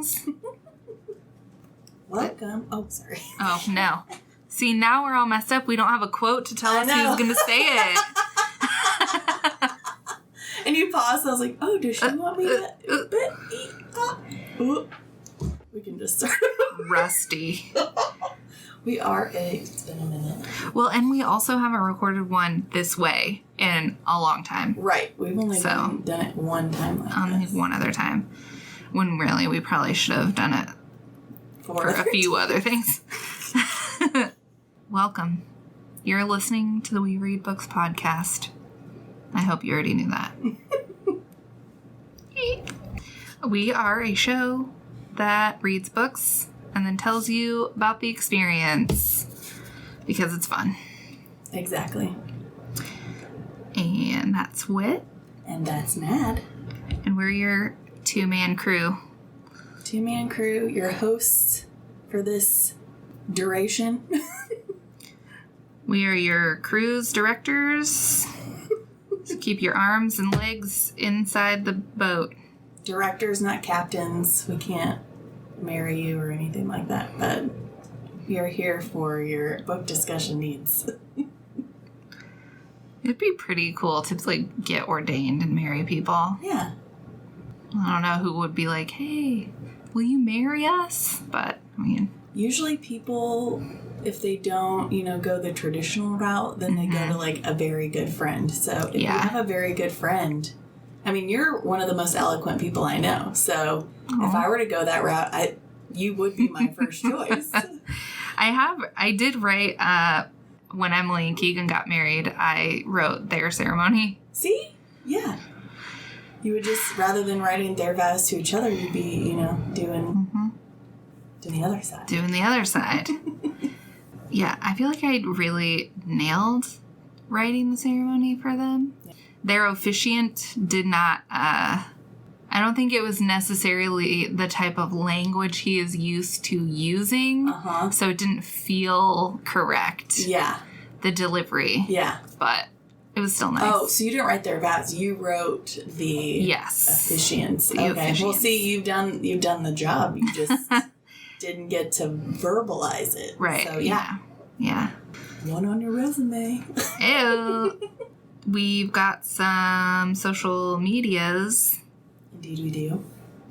things. Welcome. Oh, sorry. Oh, no. See, now we're all messed up. We don't have a quote to tell us who's going to say it. And you paused. I was like, oh, does she want me to? We can just start. Rusty. We are it's been a minute. Well, and we also haven't recorded one this way in a long time. Right. We've only done it one time like this. One other time. When really we probably should have done it for a few other things. Welcome. You're listening to the We Read Books podcast. I hope you already knew that. We are a show that reads books and then tells you about the experience because it's fun. Exactly. And that's Whit. And that's Mad. And we're your two-man crew. Two-man crew, your hosts for this duration. We are your cruise directors. So keep your arms and legs inside the boat. Directors, not captains. We can't marry you or anything like that, but we are here for your book discussion needs. It'd be pretty cool to like get ordained and marry people. Yeah. I don't know who would be like, hey, will you marry us? But, I mean... Usually people, if they don't, go the traditional route, then they go to, like, a very good friend. So if you have a very good friend... I mean, you're one of the most eloquent people I know. So if I were to go that route, you would be my first choice. I did write, when Emily and Keegan got married, I wrote their ceremony. See? Yeah. You would just, rather than writing their vows to each other, you'd be, doing the other side. Doing the other side. Yeah, I feel like I really nailed writing the ceremony for them. Yeah. Their officiant did not, I don't think it was necessarily the type of language he is used to using. So it didn't feel correct. Yeah. The delivery. Yeah. But it was still nice. Oh, so you didn't write their vows. You wrote the officiants. Okay. Officiants. Well, see, you've done the job. You just didn't get to verbalize it. Right. So, yeah. One on your resume. Ew. We've got some social medias. Indeed we do.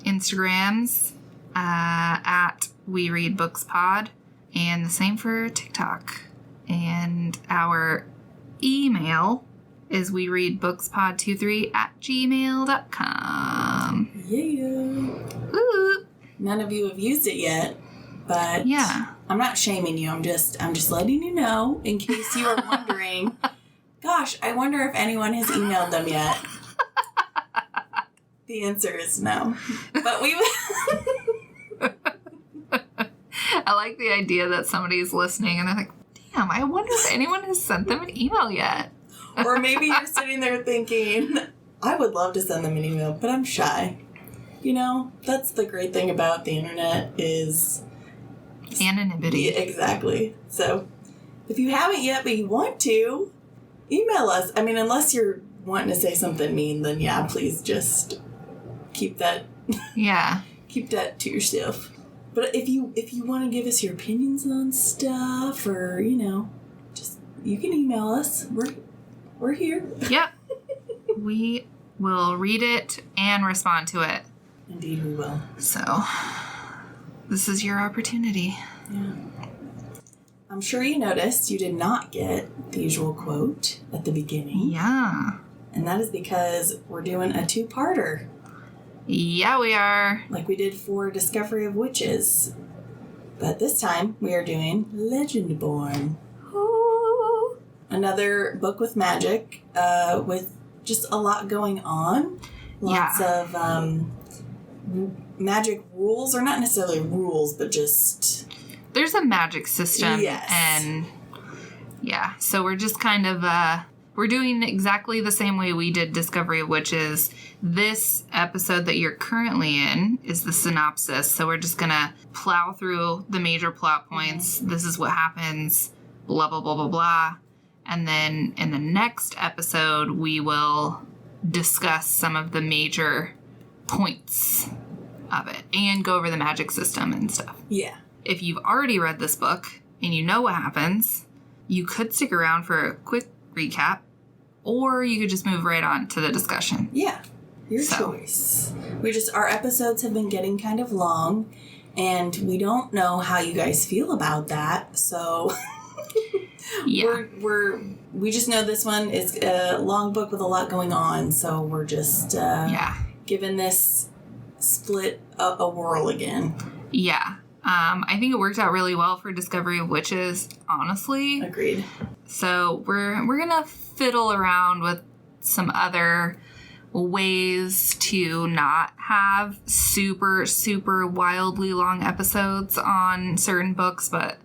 Instagrams at We Read Books Pod, and the same for TikTok. And our email is wereadbookspod23@gmail.com. Yeah. Ooh. None of you have used it yet, but yeah. I'm not shaming you. I'm just letting you know in case you are wondering. Gosh, I wonder if anyone has emailed them yet. The answer is no. But we I like the idea that somebody's listening and they're like, damn, I wonder if anyone has sent them an email yet. Or maybe you're sitting there thinking, I would love to send them an email, but I'm shy. That's the great thing about the internet is... anonymity. Yeah, exactly. So, if you haven't yet, but you want to... email us. I mean, unless you're wanting to say something mean, then yeah, please just keep that. Yeah. Keep that to yourself. But if you want to give us your opinions on stuff, or just you can email us. We're here. Yep. We will read it and respond to it. Indeed, we will. So, this is your opportunity. Yeah. I'm sure you noticed you did not get the usual quote at the beginning. Yeah. And that is because we're doing a two-parter. Yeah, we are. Like we did for Discovery of Witches. But this time, we are doing Legendborn. Ooh. Another book with magic, with just a lot going on. Lots of magic rules, or not necessarily rules, but just... There's a magic system. Yes. And yeah, so we're just kind of, we're doing exactly the same way we did Discovery of Witches. This episode that you're currently in is the synopsis. So we're just going to plow through the major plot points. Mm-hmm. This is what happens, blah, blah, blah, blah, blah. And then in the next episode, we will discuss some of the major points of it and go over the magic system and stuff. Yeah. If you've already read this book and you know what happens, you could stick around for a quick recap, or you could just move right on to the discussion. Yeah. Your choice. Our episodes have been getting kind of long, and we don't know how you guys feel about that, so yeah. we just know this one is a long book with a lot going on, so we're just giving this split a whirl again. Yeah. I think it worked out really well for Discovery of Witches, honestly. Agreed. So we're gonna fiddle around with some other ways to not have super, super wildly long episodes on certain books, but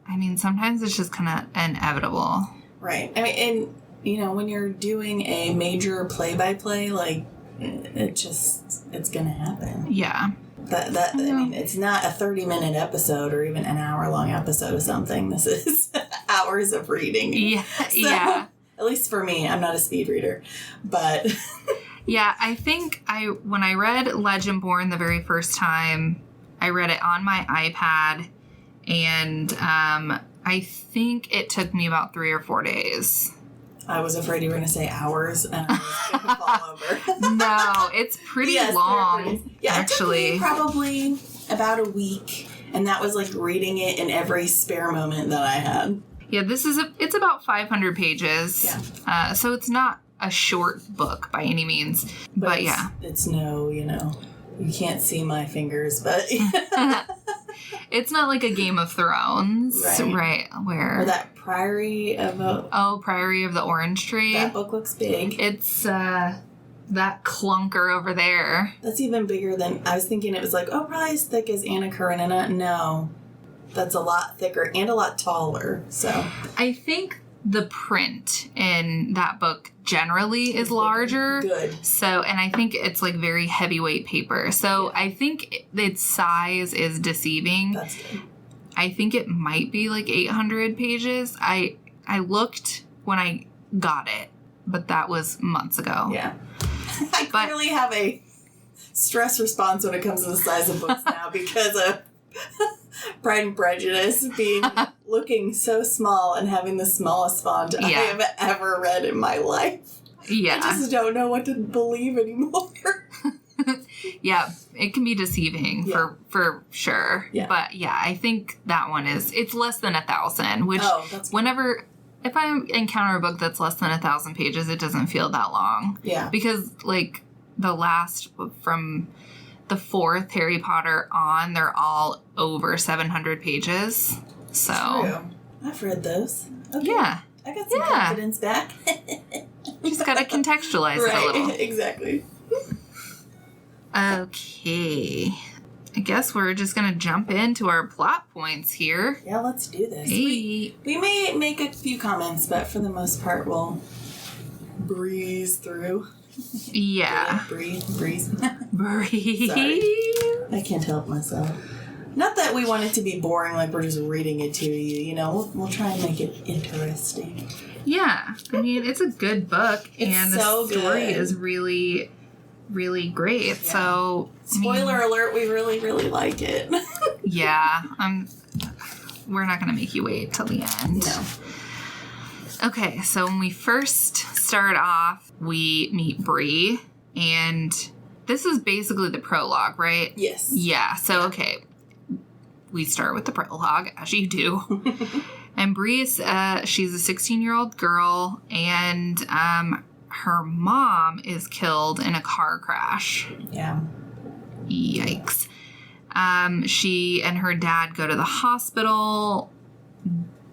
I mean, sometimes it's just kind of inevitable. Right. I mean, and, when you're doing a major play-by-play, like, it's gonna happen. Yeah. I mean, it's not a 30-minute episode or even an hour-long episode of something. This is hours of reading. Yeah, so, at least for me, I'm not a speed reader, but... Yeah, I think when I read Legendborn the very first time, I read it on my iPad, and I think it took me about 3 or 4 days. I was afraid you were going to say hours, and I was going to fall over. No, it's pretty long, yeah, actually. It took me probably about a week, and that was like reading it in every spare moment that I had. Yeah, it's about 500 pages. Yeah. So it's not a short book by any means. But yeah. It's no, you can't see my fingers, but... It's not like a Game of Thrones, right? Or that Priory of the Orange Tree. That book looks big. It's that clunker over there. That's even bigger than... I was thinking it was like, probably as thick as Anna Karenina. No. That's a lot thicker and a lot taller, so... I think the print in that book generally is larger. Good. So, and I think it's like very heavyweight paper. So I think its size is deceiving. That's good. I think it might be like 800 pages. I looked when I got it, but that was months ago. Yeah. I clearly have a stress response when it comes to the size of books now because of Pride and Prejudice looking so small and having the smallest font I have ever read in my life. Yeah. I just don't know what to believe anymore. Yeah, it can be deceiving for sure. Yeah. But yeah, I think that one it's less than 1,000, which if I encounter a book that's less than 1,000 pages, it doesn't feel that long. Yeah. Because like the last from the 4th Harry Potter on, they're all over 700 pages. So true. I've read those. Okay. Yeah. I got some confidence back. Just gotta contextualize it a little. Exactly. Okay. I guess we're just gonna jump into our plot points here. Yeah, let's do this. Hey. We may make a few comments, but for the most part, we'll breeze through. Yeah. Breathe. Breathe. Sorry. I can't help myself. Not that we want it to be boring, like we're just reading it to you. We'll try and make it interesting. Yeah. I mean, it's a good book, and the story is really, really great. Yeah. So, spoiler alert, we really, really like it. Yeah. We're not going to make you wait till the end. No. Okay, so when we first start off, we meet Bree, and this is basically the prologue, right? Yes. Yeah, so, okay. We start with the prologue, as you do. And Bree is, she's a 16-year-old girl, and her mom is killed in a car crash. Yeah. Yikes. She and her dad go to the hospital,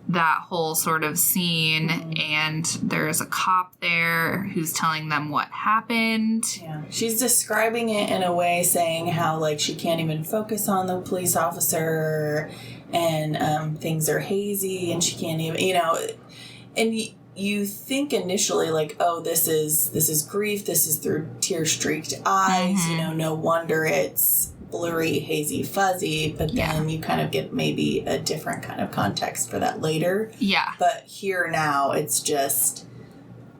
that whole sort of scene, and there's a cop there who's telling them what happened. Yeah. She's describing it in a way saying how, like, she can't even focus on the police officer, and things are hazy, and she can't even, and you think initially, like, oh, this is grief, this is through tear-streaked eyes, no wonder it's blurry, hazy, fuzzy, but then you kind of get maybe a different kind of context for that later. Yeah. But here now, it's just...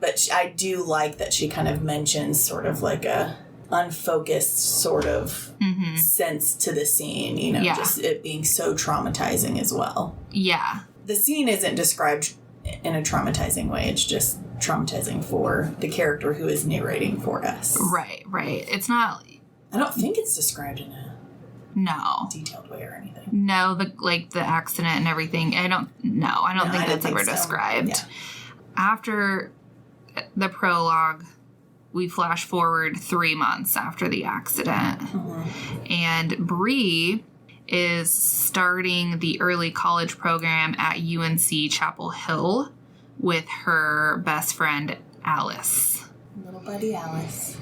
But I do like that she kind of mentions sort of like a unfocused sort of sense to the scene, you know, just it being so traumatizing as well. Yeah. The scene isn't described in a traumatizing way. It's just traumatizing for the character who is narrating for us. Right. It's not... I don't think it's described in a detailed way or anything. No, the accident and everything. I don't think that's ever described. Yeah. After the prologue, we flash forward 3 months after the accident. And Bree is starting the early college program at UNC Chapel Hill with her best friend, Alice. Little buddy Alice.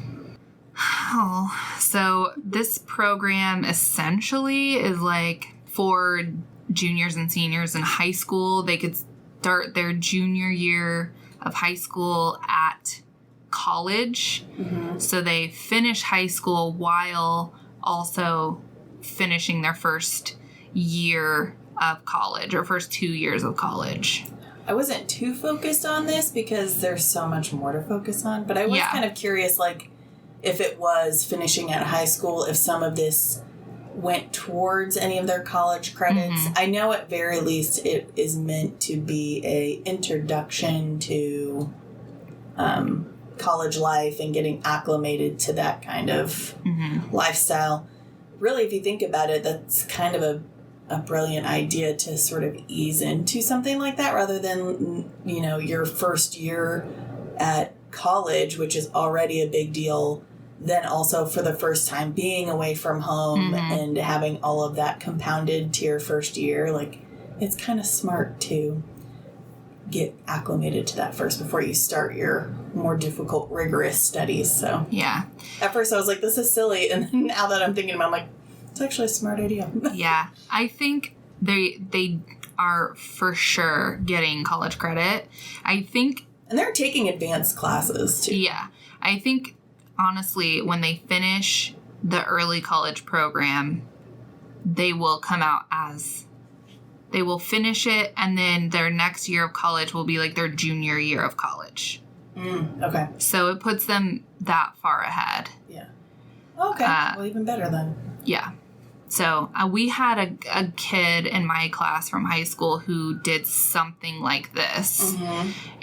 Oh, so this program essentially is like for juniors and seniors in high school. They could start their junior year of high school at college. So they finish high school while also finishing their first year of college or first 2 years of college. I wasn't too focused on this because there's so much more to focus on, but I was kind of curious, like, if it was finishing at high school, if some of this went towards any of their college credits. I know at very least it is meant to be a introduction to college life and getting acclimated to that kind of lifestyle. Really, if you think about it, that's kind of a brilliant idea to sort of ease into something like that rather than, you know, your first year at college, which is already a big deal. Then also for the first time being away from home and having all of that compounded to your first year, like, it's kind of smart to get acclimated to that first before you start your more difficult, rigorous studies. So yeah, at first I was like, this is silly, and then now that I'm thinking about it, I'm like, it's actually a smart idea. Yeah, I think they are for sure getting college credit. I think, and they're taking advanced classes too. Yeah, I think honestly, when they finish the early college program, they will come out as, they will finish it, and then their next year of college will be like their junior year of college. Okay. So it puts them that far ahead. Yeah. Okay. Well, even better then. Yeah. So we had a kid in my class from high school who did something like this.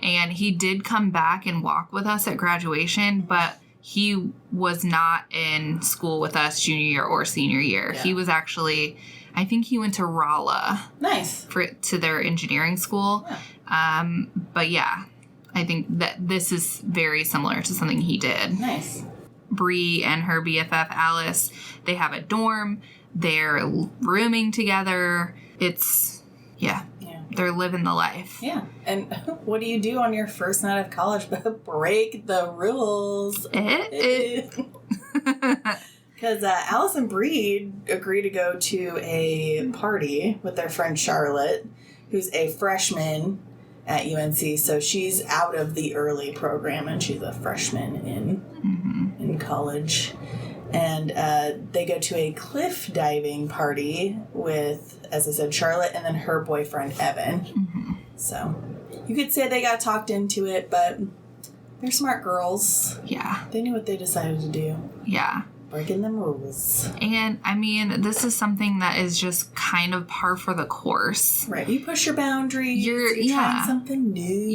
And he did come back and walk with us at graduation, but he was not in school with us junior year or senior year. Yeah. He was actually, I think he went to Rolla. Nice. To their engineering school. Yeah. But yeah, I think that this is very similar to something he did. Nice. Bree and her BFF Alice, they have a dorm. They're rooming together. It's, yeah. They're living the life. Yeah. And what do you do on your first night of college but break the rules? Because Alice and Bree agree to go to a party with their friend Charlotte, who's a freshman at UNC. So she's out of the early program and she's a freshman in college. And they go to a cliff diving party with, as I said, Charlotte and then her boyfriend, Evan. So you could say they got talked into it, but they're smart girls. Yeah. They knew what they decided to do. Yeah. Breaking them rules. And, I mean, this is something that is just kind of par for the course. Right. You push your boundaries. You're trying something new.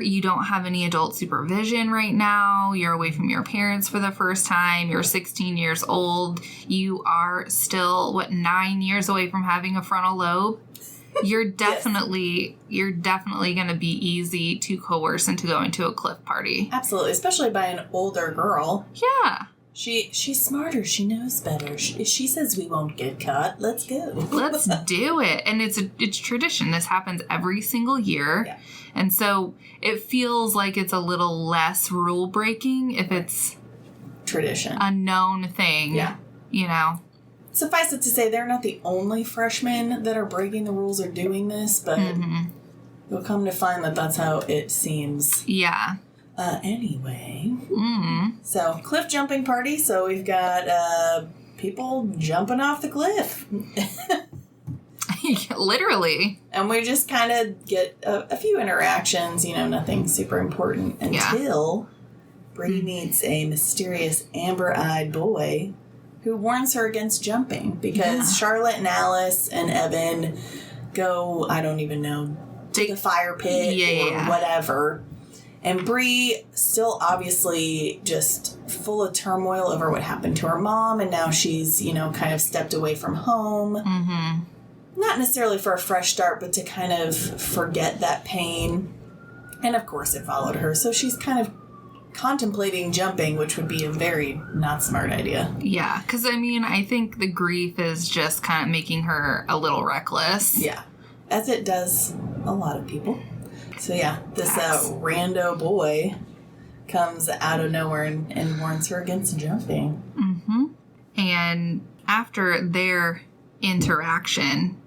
You don't have any adult supervision right now. You're away from your parents for the first time. You're 16 years old. You are still, 9 years away from having a frontal lobe? You're definitely going to be easy to coerce into going to a cliff party. Absolutely. Especially by an older girl. Yeah. She's smarter. She knows better. She says we won't get caught. Let's go. Let's do it. And it's tradition. This happens every single year. Yeah. And so it feels like it's a little less rule breaking if it's tradition. A known thing. Yeah. You know. Suffice it to say, they're not the only freshmen that are breaking the rules or doing this, but you'll come to find that that's how it seems. Yeah. Anyway. So, cliff jumping party. So, we've got people jumping off the cliff. Literally. And we just kind of get a few interactions, nothing super important until Bree meets a mysterious amber-eyed boy who warns her against jumping because Charlotte and Alice and Evan go, I don't even know, to the fire pit or whatever. And Bree still obviously just full of turmoil over what happened to her mom, and now she's, kind of stepped away from home. Mm-hmm. Not necessarily for a fresh start, but to kind of forget that pain. And of course it followed her, so she's kind of contemplating jumping, which would be a very not smart idea. Yeah, because I think the grief is just kind of making her a little reckless. Yeah, as it does a lot of people. So yeah, this rando boy comes out of nowhere and warns her against jumping. Mm-hmm. And after their interaction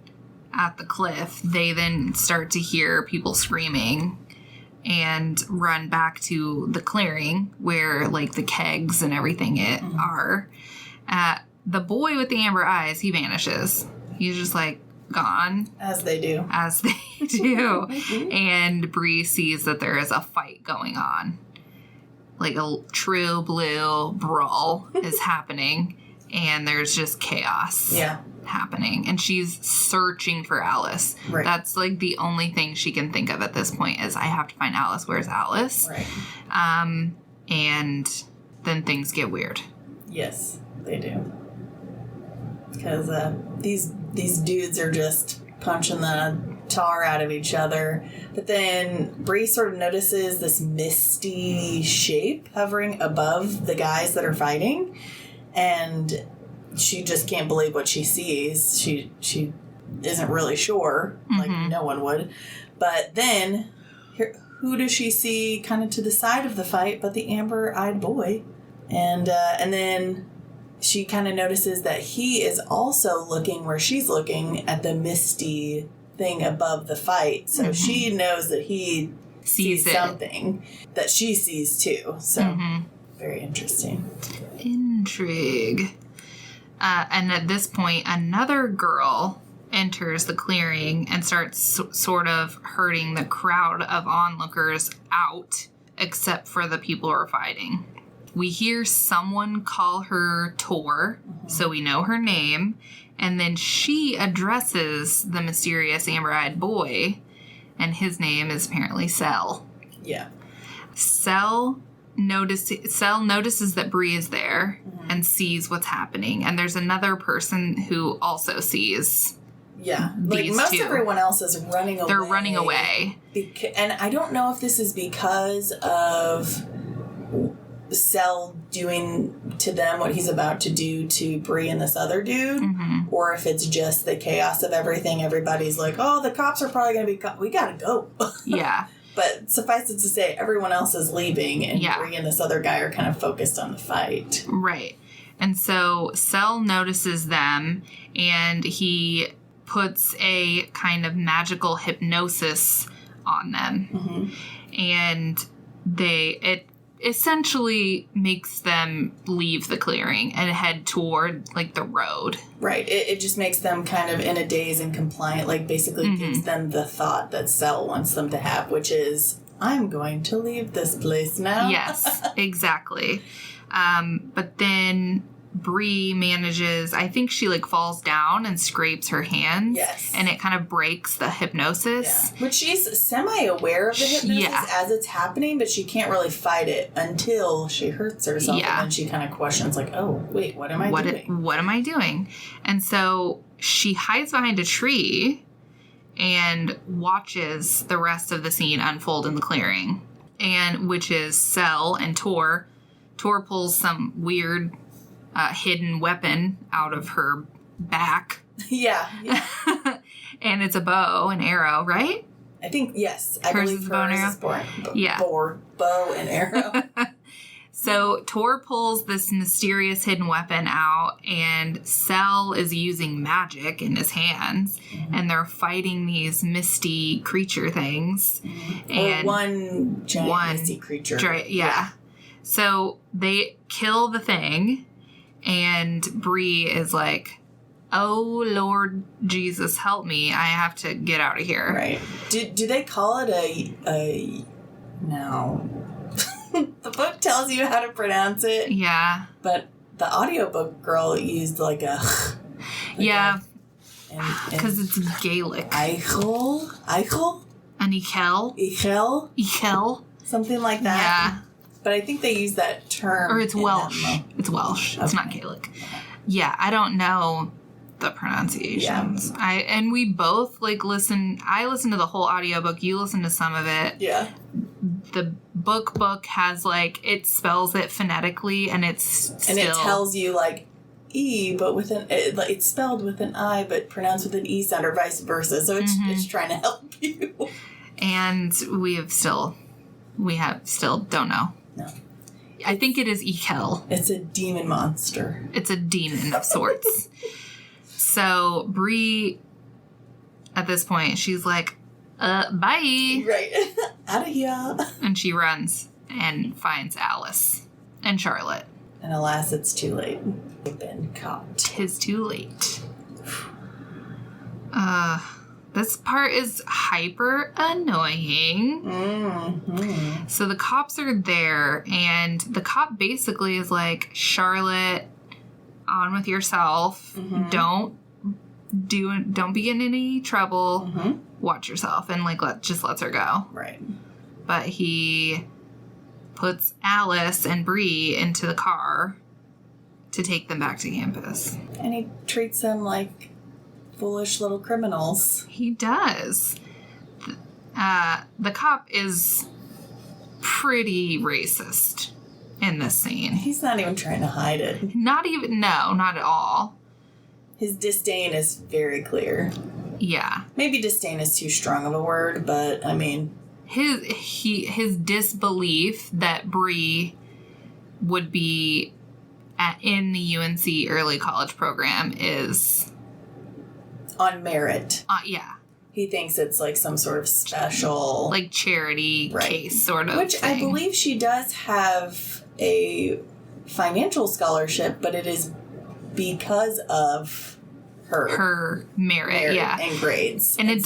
at the cliff, they then start to hear people screaming and run back to the clearing where, the kegs and everything are. The boy with the amber eyes, he vanishes. He's just, gone. As they do. And Bree sees that there is a fight going on. A true blue brawl is happening. And there's just chaos. Yeah. Happening, and she's searching for Alice. Right. That's the only thing she can think of at this point is I have to find Alice. Where's Alice? Right. And then things get weird. Yes, they do. Because these dudes are just punching the tar out of each other. But then Bree sort of notices this misty shape hovering above the guys that are fighting, and she just can't believe what she sees. She isn't really sure, like no one would. But then, who does she see kind of to the side of the fight but the amber-eyed boy? And then she kind of notices that he is also looking where she's looking at the misty thing above the fight. So she knows that he sees something that she sees too. So very interesting. Intrigue. And at this point, another girl enters the clearing and starts sort of herding the crowd of onlookers out, except for the people who are fighting. We hear someone call her Tor, so we know her name, and then she addresses the mysterious amber-eyed boy, and his name is apparently Cell. Yeah. Cell notices that Bree is there and sees what's happening. And there's another person who also sees. Yeah. Most everyone else is running away. They're running away. And I don't know if this is because of Cell doing to them what he's about to do to Bree and this other dude, or if it's just the chaos of everything. Everybody's like, oh, the cops are probably going to be we got to go. Yeah. But suffice it to say, everyone else is leaving, and Bree and this other guy are kind of focused on the fight. Right. And so Cell notices them, and he puts a kind of magical hypnosis on them. And it essentially makes them leave the clearing and head toward, the road. Right. It just makes them kind of in a daze and compliant, basically gives them the thought that Cell wants them to have, which is, I'm going to leave this place now. Yes, exactly. But then Bree manages, I think she falls down and scrapes her hands. Yes. And it kind of breaks the hypnosis. Yeah. But she's semi-aware of the hypnosis as it's happening, but she can't really fight it until she hurts herself. Yeah. And then she kind of questions oh, wait, what am I doing? What am I doing? And so she hides behind a tree and watches the rest of the scene unfold in the clearing. And which is Cell and Tor. Tor pulls some weird hidden weapon out of her back. Yeah. And it's a bow and arrow, right? I think, yes. I believe hers is bow and arrow. So Tor pulls this mysterious hidden weapon out, and Cell is using magic in his hands, and they're fighting these misty creature things. And one giant misty creature. Yeah. So they kill the thing, and Bree is like, oh, Lord Jesus, help me. I have to get out of here. Right. Do they call it a no. The book tells you how to pronounce it. Yeah. But the audiobook girl used like a... Yeah. Because it's Gaelic. Eichel? An Ichel? Ichel? Something like that. Yeah. But I think they use that term. Or it's Welsh. It's Welsh. Okay. It's not Gaelic. Yeah, I don't know the pronunciations. Yeah. And we both listen. I listen to the whole audiobook. You listen to some of it. Yeah. The book has it spells it phonetically, and and it tells you E, but with it's spelled with an I, but pronounced with an E sound, or vice versa. So it's trying to help you. And we still don't know. No. I think it is Ikel. It's a demon monster. It's a demon of sorts. So Bree, at this point, she's like, bye. Right. Out of here. And she runs and finds Alice and Charlotte. And alas, it's too late. They've been caught. 'Tis too late. This part is hyper annoying. Mm-hmm. So the cops are there, and the cop basically is like, Charlotte, on with yourself. Mm-hmm. Don't be in any trouble. Mm-hmm. Watch yourself, and just lets her go. Right. But he puts Alice and Bree into the car to take them back to campus. And he treats them like foolish little criminals. He does. The cop is pretty racist in this scene. He's not even trying to hide it. Not at all. His disdain is very clear. Yeah. Maybe disdain is too strong of a word, but I mean... His disbelief that Bree would be in the UNC early college program is... on merit. Yeah. He thinks it's some sort of special... charity case sort of Which thing. I believe she does have a financial scholarship, but it is because of her merit, yeah, and grades, and it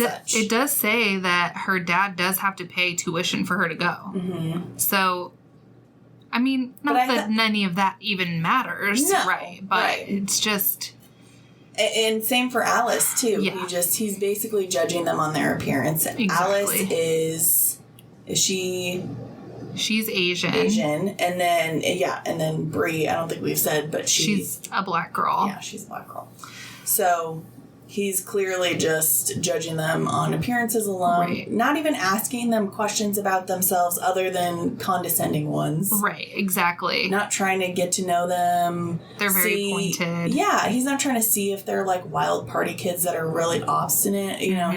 does say that her dad does have to pay tuition for her to go. Mm-hmm. So, I mean, not that any of that even matters, no, right? But it's just, and same for Alice too. Yeah. He's basically judging them on their appearance. Exactly. Alice she's Asian, and then Bree. I don't think we've said, but she's a black girl. Yeah, she's a black girl. So he's clearly just judging them on appearances alone, not even asking them questions about themselves other than condescending ones. Right, exactly. Not trying to get to know them. They're very pointed. Yeah, he's not trying to see if they're wild party kids that are really obstinate. You know,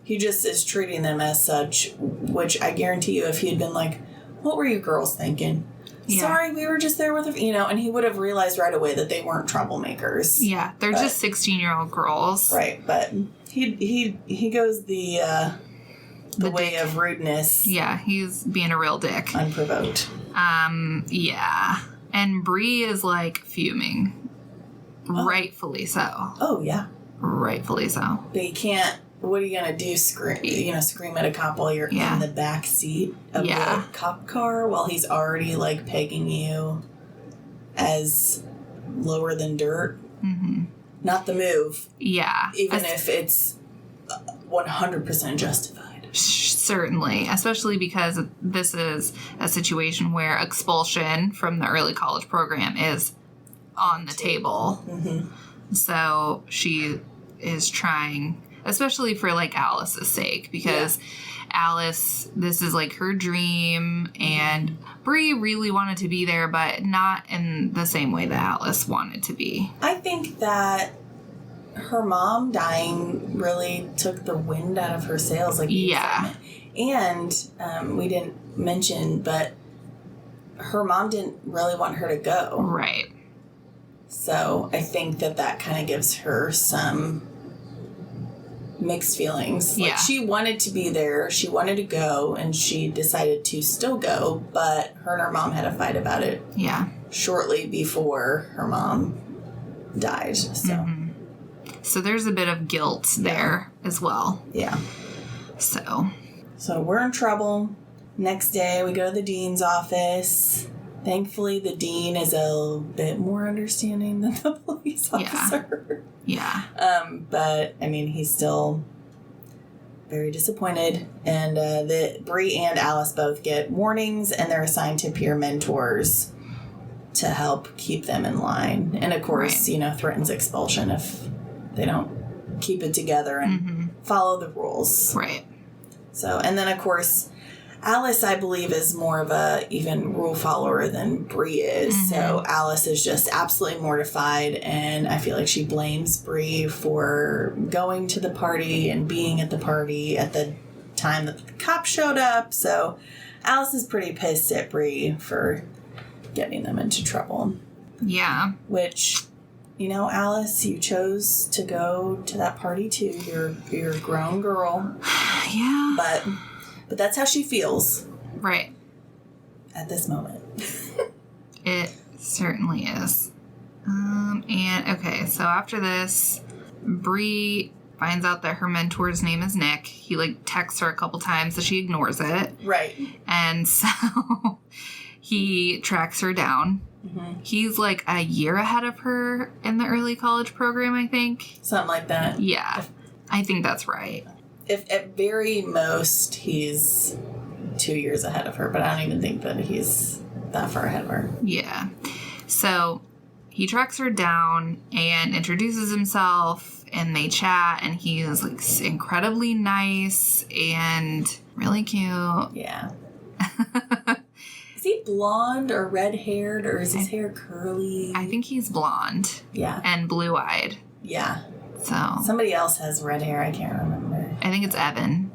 he just is treating them as such, which I guarantee you if he had been like, what were you girls thinking? Yeah. Sorry, we were just there with her, and he would have realized right away that they weren't troublemakers. Yeah, they're just 16-year-old girls. Right, but he goes the way of rudeness. Yeah, he's being a real dick. Unprovoked. Yeah. And Bree is fuming. Oh. Rightfully so. Oh, yeah. Rightfully so. But you can't. What are you gonna do? Scream at a cop while you're in the back seat of the cop car while he's already pegging you as lower than dirt? Mm-hmm. Not the move. Yeah. Even if it's 100% justified. Certainly, especially because this is a situation where expulsion from the early college program is on the table. Mm-hmm. So she is trying. Especially for Alice's sake, because Alice, this is her dream, and Bree really wanted to be there, but not in the same way that Alice wanted to be. I think that her mom dying really took the wind out of her sails. And we didn't mention, but her mom didn't really want her to go. Right. So I think that kind of gives her some mixed feelings. She wanted to be there, she wanted to go, and she decided to still go, but her and her mom had a fight about it. Yeah. Shortly before her mom died. So there's a bit of guilt there as well. Yeah. So we're in trouble. Next day, we go to the dean's office. Thankfully, the dean is a bit more understanding than the police officer. Yeah. But, I mean, he's still very disappointed. And Bree and Alice both get warnings, and they're assigned to peer mentors to help keep them in line. And, of course, threatens expulsion if they don't keep it together and follow the rules. Right. So, and then, of course, Alice, I believe, is more of a even rule follower than Bree is. So Alice is just absolutely mortified, and I feel like she blames Bree for going to the party and being at the party at the time that the cops showed up. So Alice is pretty pissed at Bree for getting them into trouble. Yeah. Which, Alice, you chose to go to that party too. You're a grown girl. Yeah. But that's how she feels. Right. At this moment. It certainly is. Okay, so after this, Bree finds out that her mentor's name is Nick. He, texts her a couple times, so she ignores it. Right. And so he tracks her down. Mm-hmm. He's, a year ahead of her in the early college program, I think. Something like that. Yeah. I think that's right. If at very most, he's 2 years ahead of her, but I don't even think that he's that far ahead of her. Yeah. So he tracks her down and introduces himself, and they chat, and he is incredibly nice and really cute. Yeah. Is he blonde or red-haired, or is his hair curly? I think he's blonde. Yeah. And blue-eyed. Yeah. So somebody else has red hair. I can't remember. I think it's Evan,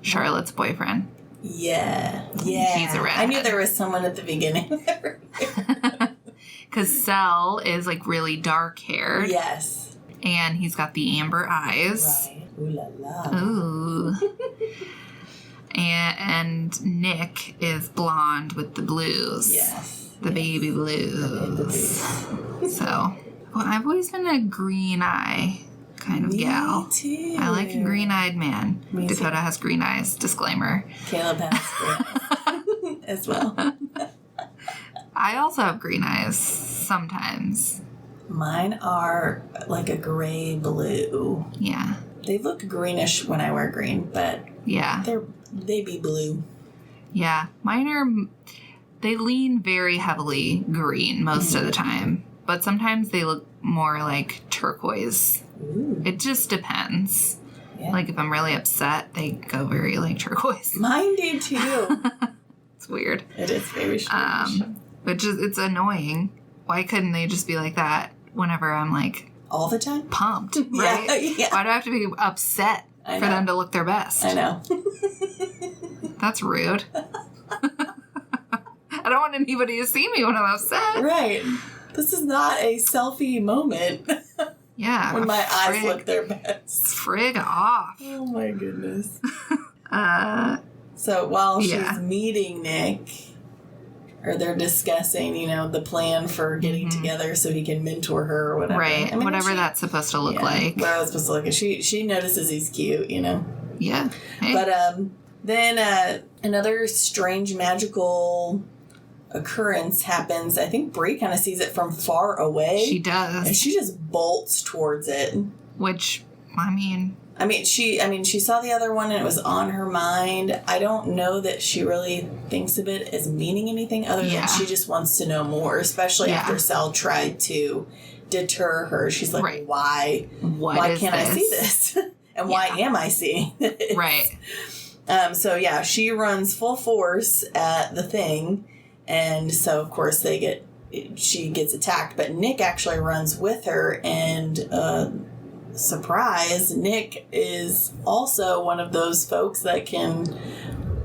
Charlotte's boyfriend. Yeah. He's a redhead. I knew there was someone at the beginning. Because Sel is really dark haired. Yes. And he's got the amber eyes. Right. Ooh la la. Ooh. and Nick is blonde with the blues. Yes. The baby blues. So, I've always been a green eye kind of gal. Me too. I like a green-eyed man. Me Dakota too. has green eyes. Disclaimer. Caleb has green eyes as well. I also have green eyes sometimes. Mine are a gray blue. Yeah. They look greenish when I wear green, but yeah, they be blue. Yeah, mine are. They lean very heavily green most of the time, but sometimes they look more like turquoise. Ooh. It just depends. Yeah. If I'm really upset, they go very turquoise. Mine do too. It's weird. It is very strange. It's annoying. Why couldn't they just be like that whenever I'm all the time? Pumped, right? Yeah. Why do I have to be upset for them to look their best? I know. That's rude. I don't want anybody to see me when I'm upset. Right. This is not a selfie moment. Yeah. When my eyes look their best. Frig off. Oh my goodness. So while she's meeting Nick, or they're discussing, the plan for getting together so he can mentor her or whatever. Right. Whatever that's supposed to look like. What it's supposed to look like. She notices he's cute, Yeah. Hey. But then another strange magical occurrence happens. I think Bree kind of sees it from far away. She does. And she just bolts towards it. Which, she saw the other one and it was on her mind. I don't know that she really thinks of it as meaning anything other than she just wants to know more, especially after Sel tried to deter her. She's like, why can't I see this? And why am I seeing this? Right. So she runs full force at the thing, and so of course she gets attacked, but Nick actually runs with her, and surprise, Nick is also one of those folks that can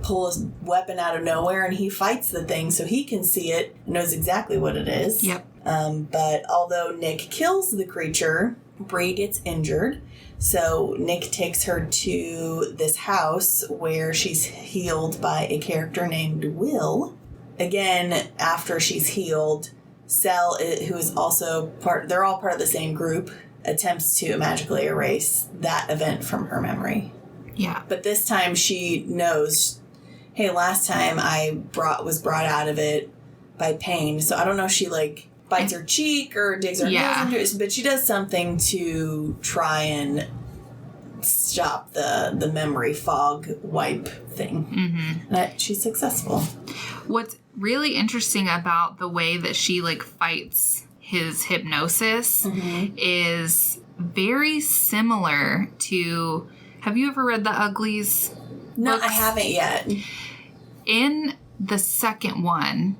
pull a weapon out of nowhere, and he fights the thing so he can see it and knows exactly what it is. Yep. But although Nick kills the creature, Bree gets injured. So Nick takes her to this house where she's healed by a character named Will. Again, after she's healed, Sel, who is also they're all part of the same group, attempts to magically erase that event from her memory. Yeah. But this time she knows hey, last time I was brought out of it by pain. So I don't know if she, like, bites her cheek or digs her nails into it, but she does something to try and stop the memory fog wipe thing. Mm-hmm. And she's successful. What's really interesting about the way that she, like, fights his hypnosis is very similar to... Have you ever read the Uglies? No, books? I haven't yet. In the second one,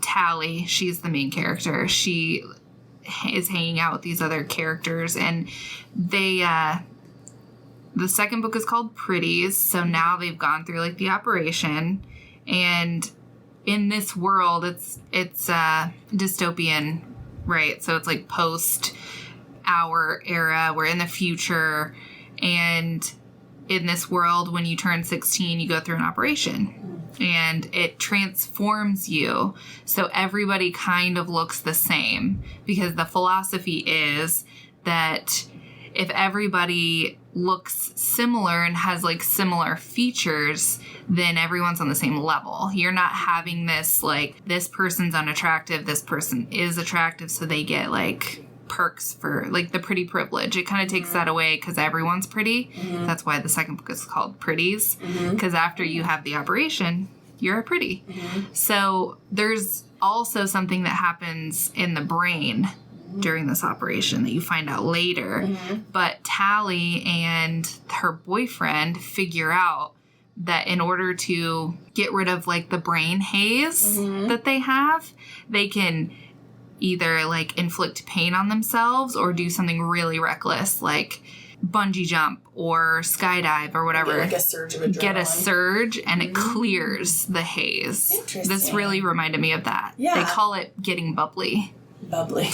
Tally, she's the main character. She is hanging out with these other characters, and they... the second book is called Pretties, so now they've gone through, like, the operation, and in this world, it's dystopian, right? So it's, like, post-our era. We're in the future, and in this world, when you turn 16, you go through an operation, and it transforms you, so everybody kind of looks the same, because the philosophy is that if everybody looks similar and has, like, similar features, then everyone's on the same level. You're not having this, like, this person's unattractive, this person is attractive, so they get, like, perks for, like, the pretty privilege. It kind of takes that away because everyone's pretty. That's why the second book is called Pretties, because after you have the operation, you're a pretty. So there's also something that happens in the brain during this operation that you find out later. But Tally and her boyfriend figure out that in order to get rid of, like, the brain haze that they have, they can either, like, inflict pain on themselves or do something really reckless, like bungee jump or skydive or whatever. Get, like, a surge of adrenaline. Get a surge, and it clears the haze. Interesting. This really reminded me of that. Yeah. They call it getting bubbly. Bubbly.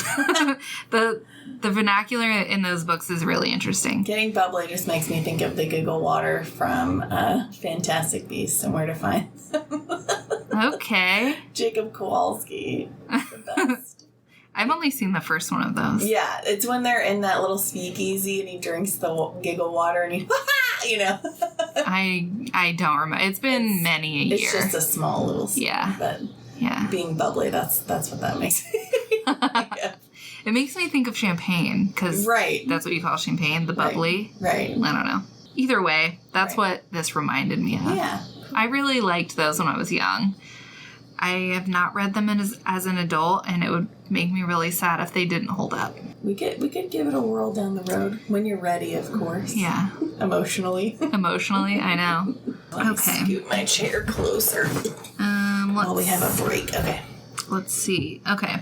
The vernacular in those books is really interesting. Getting bubbly just makes me think of the giggle water from Fantastic Beasts and Where to Find Them. Okay. Jacob Kowalski. The best. I've only seen the first one of those. Yeah, it's when they're in that little speakeasy and he drinks the giggle water and he, you know. I don't remember. It's been many a year. It's just a small little scene. Yeah. But being bubbly, that's what that makes me think of. It makes me think of champagne, because that's what you call champagne, the bubbly. Right. I don't know. Either way, that's what this reminded me of. Yeah. I really liked those when I was young. I have not read them as an adult, and it would make me really sad if they didn't hold up. We could give it a whirl down the road when you're ready, of course. Yeah. Emotionally, I know. Let me scoot my chair closer. While we have a break. Okay. Let's see. Okay.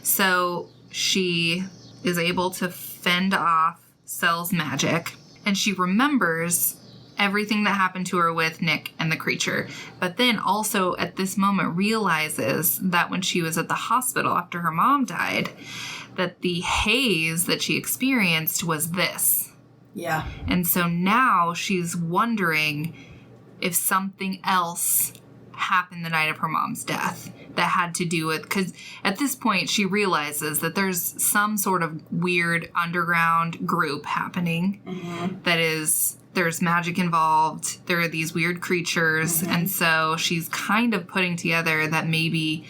So she is able to fend off Sel's magic, and she remembers everything that happened to her with Nick and the creature. But then also at this moment realizes that when she was at the hospital after her mom died, that the haze that she experienced was this. Yeah. And so now she's wondering if something else happened the night of her mom's death that had to do with, because at this point she realizes that there's some sort of weird underground group happening that is, there's magic involved, there are these weird creatures, and so she's kind of putting together that maybe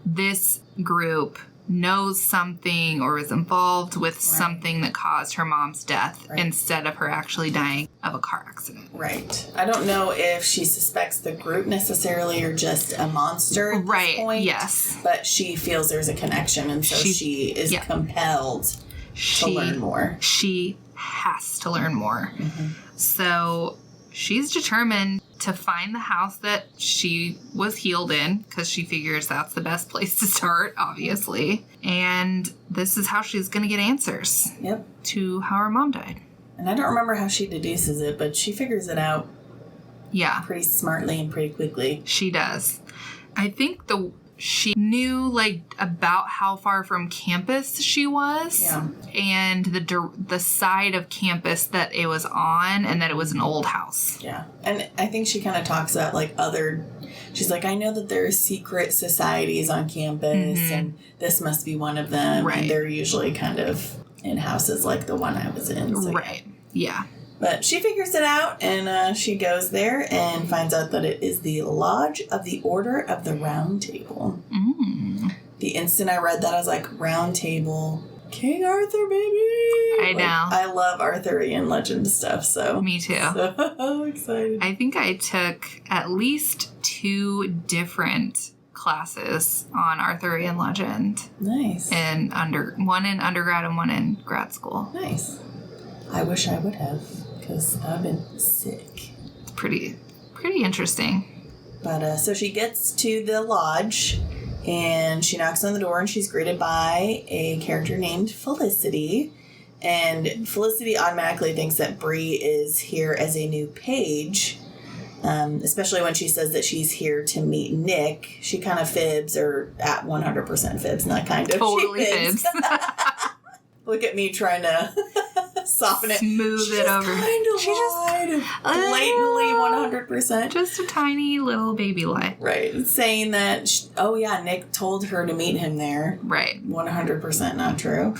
this group knows something or is involved with something that caused her mom's death instead of her actually dying of a car accident. Right. I don't know if she suspects the group necessarily or just a monster at this point. Yes. But she feels there's a connection, and so she is compelled to learn more. She has to learn more. So she's determined to find the house that she was healed in, because she figures that's the best place to start, obviously. And this is how she's going to get answers to how her mom died. And I don't remember how she deduces it, but she figures it out pretty smartly and pretty quickly. She does. I think she knew, like, about how far from campus she was. Yeah. And the side of campus that it was on, and that it was an old house. Yeah. And I think she kind of talks about, like, she's like, I know that there are secret societies on campus, and this must be one of them. Right. And they're usually kind of in houses like the one I was in. So right. Yeah. But she figures it out, and she goes there and finds out that it is the Lodge of the Order of the Round Table. The instant I read that, I was like, Round Table, King Arthur, baby! I know. I love Arthurian legend stuff, so. Me too. So excited. I think I took at least 2 different classes on Arthurian legend. Nice. And one in undergrad and one in grad school. Nice. I wish I would have, because I've been sick. It's pretty interesting. But so she gets to the lodge, and she knocks on the door, and she's greeted by a character named Felicity. And Felicity automatically thinks that Bree is here as a new page, especially when she says that she's here to meet Nick. She kind of fibs, or at 100% fibs, not kind of. Totally fibs. Look at me trying to soften it. Smooth it over. She just lied. Blatantly 100%. Just a tiny little baby lie. Right. Saying that, Nick told her to meet him there. Right. 100% not true.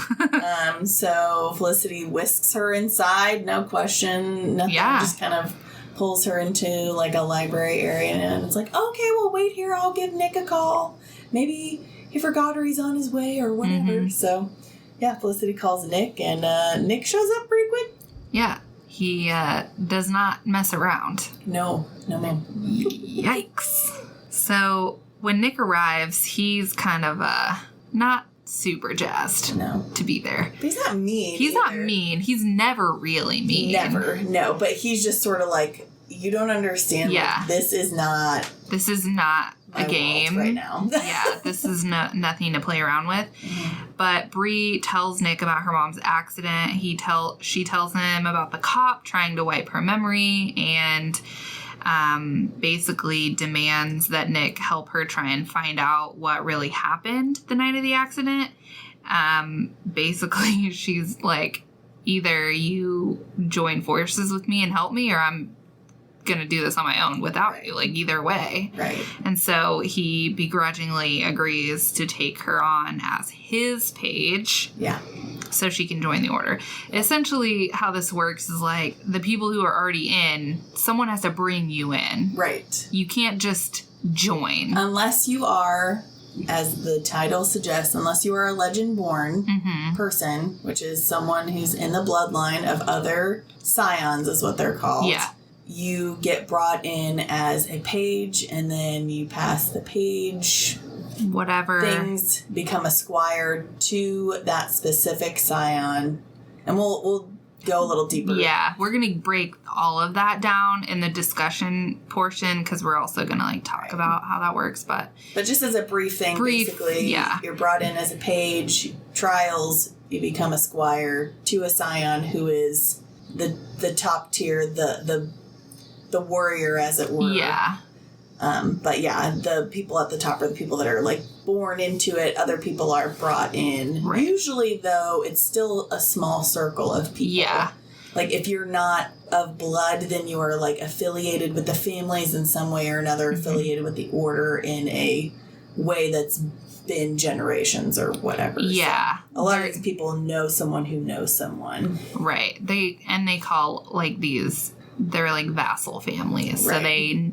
So Felicity whisks her inside, no question. Nothing. Yeah. Just kind of pulls her into like a library area, and it's like, okay, well, wait here. I'll give Nick a call. Maybe he forgot or he's on his way or whatever. So... yeah, Felicity calls Nick, and Nick shows up pretty quick. Yeah, he does not mess around. No, ma'am. Yikes. So when Nick arrives, he's kind of not super jazzed to be there. But he's not mean. He's not mean. He's never really mean. Never, no. But he's just sort of like, you don't understand. Yeah. Like, this is not a game right now. Yeah, this is nothing to play around with. But Bree tells Nick about her mom's accident. She tells him about the cop trying to wipe her memory, and basically demands that Nick help her try and find out what really happened the night of the accident. Basically, she's like, either you join forces with me and help me, or I'm gonna do this on my own without you, like either way. Right. And so he begrudgingly agrees to take her on as his page. Yeah. So she can join the order. Essentially how this works is like the people who are already in, someone has to bring you in. Right. You can't just join. Unless you are, as the title suggests, unless you are a Legendborn person, which is someone who's in the bloodline of other scions is what they're called. Yeah. You get brought in as a page, and then you pass the page. Whatever. Things become a squire to that specific scion. And we'll go a little deeper. Yeah, we're going to break all of that down in the discussion portion, because we're also going to like talk about how that works. But just as a brief thing, basically, you're brought in as a page. Trials, you become a squire to a scion who is the top tier, the warrior, as it were. Yeah. But yeah, the people at the top are the people that are like born into it. Other people are brought in. Right. Usually, though, it's still a small circle of people. Yeah. Like, if you're not of blood, then you are like affiliated with the families in some way or another, affiliated with the order in a way that's been generations or whatever. Yeah. So a lot of these people know someone who knows someone. Right. They call like these, they're like vassal families. Right. So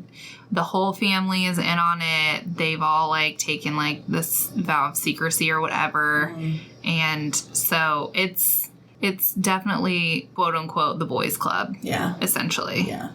the whole family is in on it. They've all like taken like this vow of secrecy or whatever. And so it's definitely quote unquote the boys club. Yeah. Essentially. Yeah.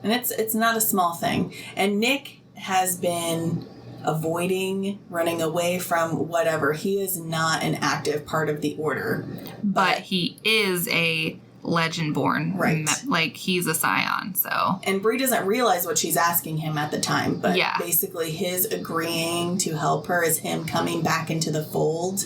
And it's not a small thing. And Nick has been avoiding, running away from whatever. He is not an active part of the order. But he is a Legendborn. Right. Like, he's a scion, so. And Bree doesn't realize what she's asking him at the time, but yeah. basically his agreeing to help her is him coming back into the fold.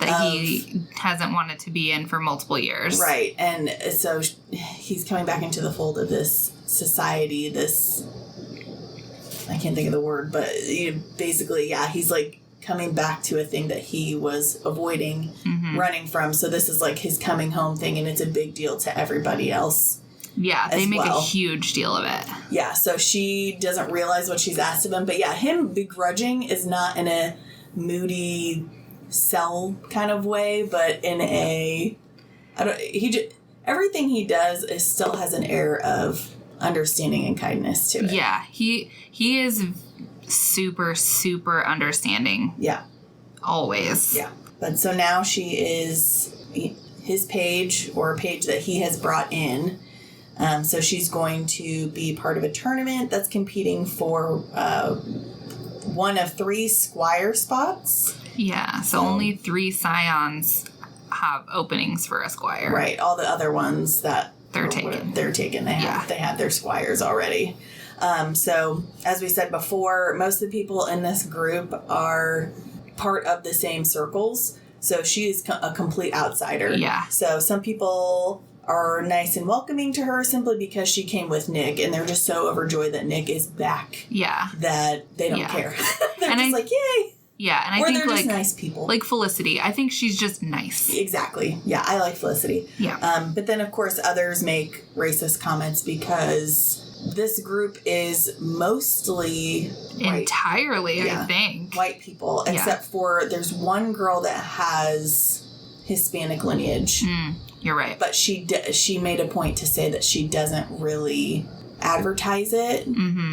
That he hasn't wanted to be in for multiple years. Right. And so he's coming back into the fold of this society, this, I can't think of the word, but basically, yeah, he's like coming back to a thing that he was avoiding, running from. So this is like his coming home thing, and it's a big deal to everybody else. Yeah, they make a huge deal of it. Yeah, so she doesn't realize what she's asked of him. But yeah, him begrudging is not in a moody sell kind of way, but in a, everything he does still has an air of understanding and kindness to it. Yeah, he is super, super understanding. Yeah. Always. Yeah. But so now she is his page, or a page that he has brought in. So she's going to be part of a tournament that's competing for one of 3 squire spots. Yeah, so only 3 scions have openings for a squire. Right. All the other ones that they're taken. They're taken. They have their squires already. So as we said before, most of the people in this group are part of the same circles. So she is a complete outsider. Yeah. So some people are nice and welcoming to her simply because she came with Nick, and they're just so overjoyed that Nick is back. Yeah. That they don't care. They're and just like, yay. Yeah, and I think they're just nice people. Like Felicity. I think she's just nice. Exactly. Yeah, I like Felicity. Yeah. But then, of course, others make racist comments because this group is mostly entirely, I think, white people, except for there's one girl that has Hispanic lineage. You're right. But she made a point to say that she doesn't really advertise it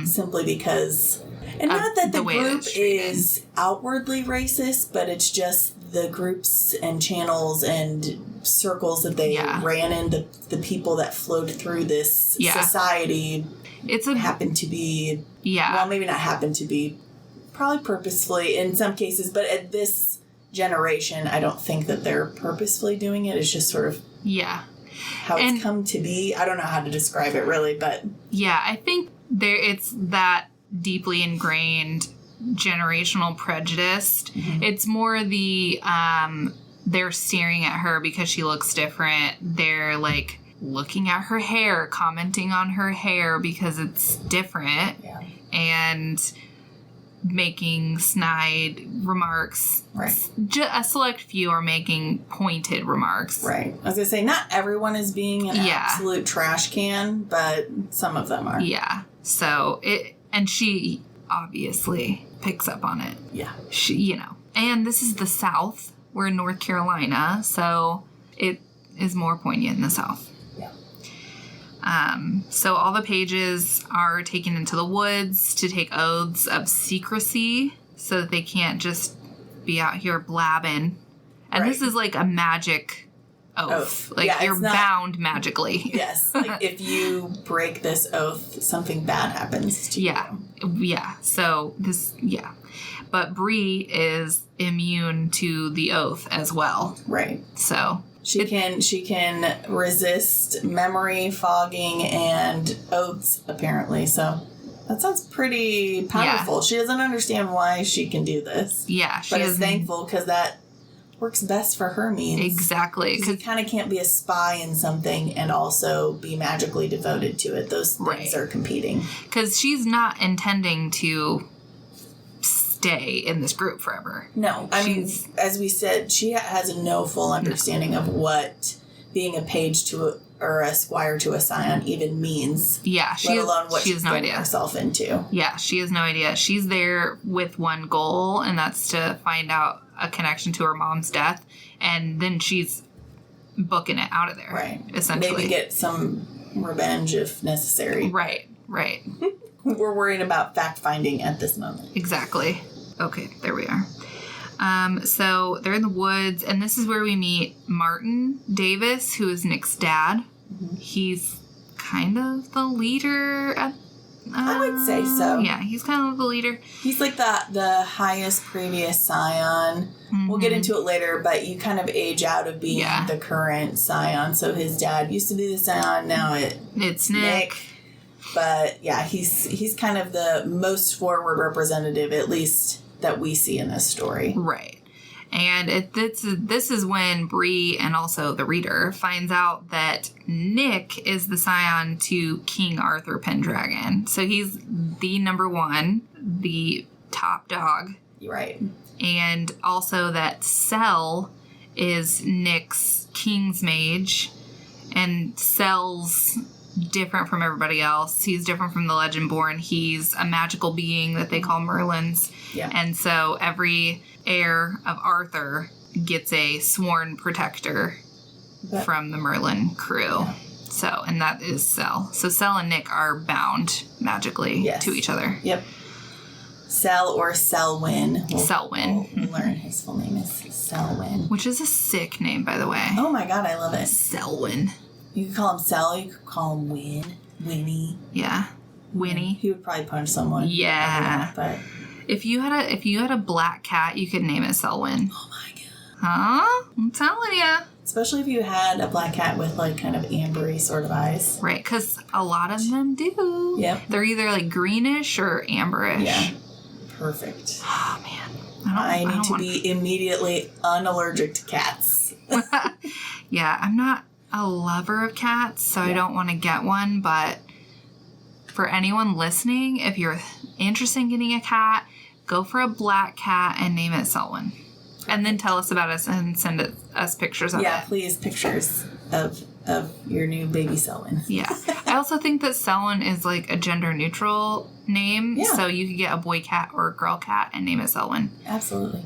simply because... And not that the group is outwardly racist, but it's just the groups and channels and circles that they ran into, the people that flowed through this society happened to be... Well, maybe not happened to be, probably purposefully in some cases, but at this generation, I don't think that they're purposefully doing it. It's just sort of... how it's come to be. I don't know how to describe it really, but... Yeah, I think it's that deeply ingrained generational prejudice. It's more the they're staring at her because she looks different. They're like looking at her hair, commenting on her hair because it's different, and making snide remarks. Right. A select few are making pointed remarks. Right. I was going to say, not everyone is being an absolute trash can, but some of them are. Yeah. So and she obviously picks up on it. Yeah. She, and this is the South. We're in North Carolina, so it is more poignant in the South. Yeah. So all the pages are taken into the woods to take oaths of secrecy so that they can't just be out here blabbing. And this is like a magic oath. Like you're bound magically. Yes. Like if you break this oath, something bad happens to you. Yeah. So but Bree is immune to the oath as well. Right. So she can resist memory fogging and oaths apparently. So that sounds pretty powerful. She doesn't understand why she can do this. Yeah, but is thankful because that works best for her means. Exactly. Because you kind of can't be a spy in something and also be magically devoted to it. Those things are competing. Because she's not intending to stay in this group forever. No. I mean, as we said, she has no full understanding of what being a page or a squire to a scion even means. Yeah. Let alone what she's getting herself into. Yeah, she has no idea. She's there with one goal, and that's to find out a connection to her mom's death, and then she's booking it out of there. Right. Essentially. Maybe get some revenge if necessary. Right. We're worried about fact-finding at this moment. Exactly. Okay, there we are. So they're in the woods, and this is where we meet Martin Davis, who is Nick's dad. He's kind of the leader at... I would say so. Yeah, he's kind of the leader. He's like the highest previous scion. We'll get into it later, but you kind of age out of being the current scion. So his dad used to be the scion, now it's Nick. But yeah, he's kind of the most forward representative, at least that we see in this story. Right. And this is when Bree and also the reader finds out that Nick is the scion to King Arthur Pendragon. So he's the number one, the top dog. Right. And also that Sel is Nick's king's mage, and Sel's different from everybody else. He's different from the Legendborn. He's a magical being that they call Merlins. Yeah. And so every heir of Arthur gets a sworn protector from the Merlin crew. Yeah. So, and that is Sel. So Sel and Nick are bound magically to each other. Yep. Sel or Selwyn. Selwyn. We'll learn his full name is Selwyn. Which is a sick name, by the way. Oh my god, I love it. Selwyn. You could call him Sel, you could call him Winnie. Yeah. Winnie. He would probably punch someone. Yeah. But if you had a black cat, you could name it Selwyn. Oh my god. Huh? I'm telling you. Especially if you had a black cat with like kind of ambery sort of eyes. Right, because a lot of them do. Yep. They're either like greenish or amberish. Yeah. Perfect. Oh man. I need to be immediately unallergic to cats. Yeah, I'm not a lover of cats, so I don't want to get one, but for anyone listening, if you're interested in getting a cat, go for a black cat and name it Selwyn. And then tell us about us and send us pictures of it. Yeah, please, pictures of your new baby Selwyn. Yeah. I also think that Selwyn is like a gender neutral name. Yeah. So you could get a boy cat or a girl cat and name it Selwyn. Absolutely.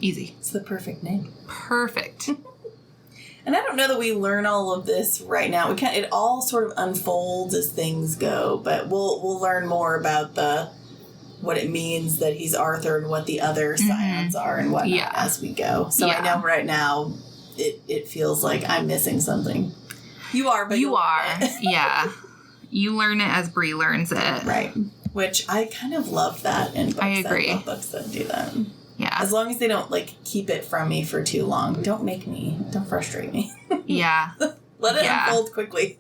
Easy. It's the perfect name. Perfect. And I don't know that we learn all of this right now. It all sort of unfolds as things go, but we'll learn more about what it means that he's Arthur and what the other scions are and whatnot as we go. So I know right now it feels like I'm missing something. You are, but you are. Yeah. You learn it as Bree learns it. Right. Which I kind of love that in books. I agree. I love books that do that. Yeah. As long as they don't like keep it from me for too long. Don't frustrate me. Yeah. Let it unfold quickly.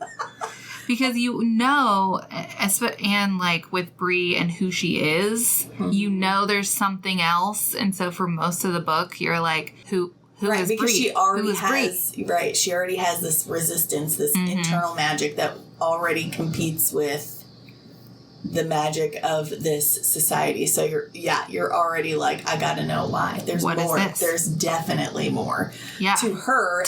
Because you know, and like with Bree and who she is, you know there's something else. And so for most of the book, you're like, who is because Bree? She already she already has this resistance, this internal magic that already competes with the magic of this society. So you're already like, I gotta know why. There's what more. Is this? There's definitely more. Yeah. To her.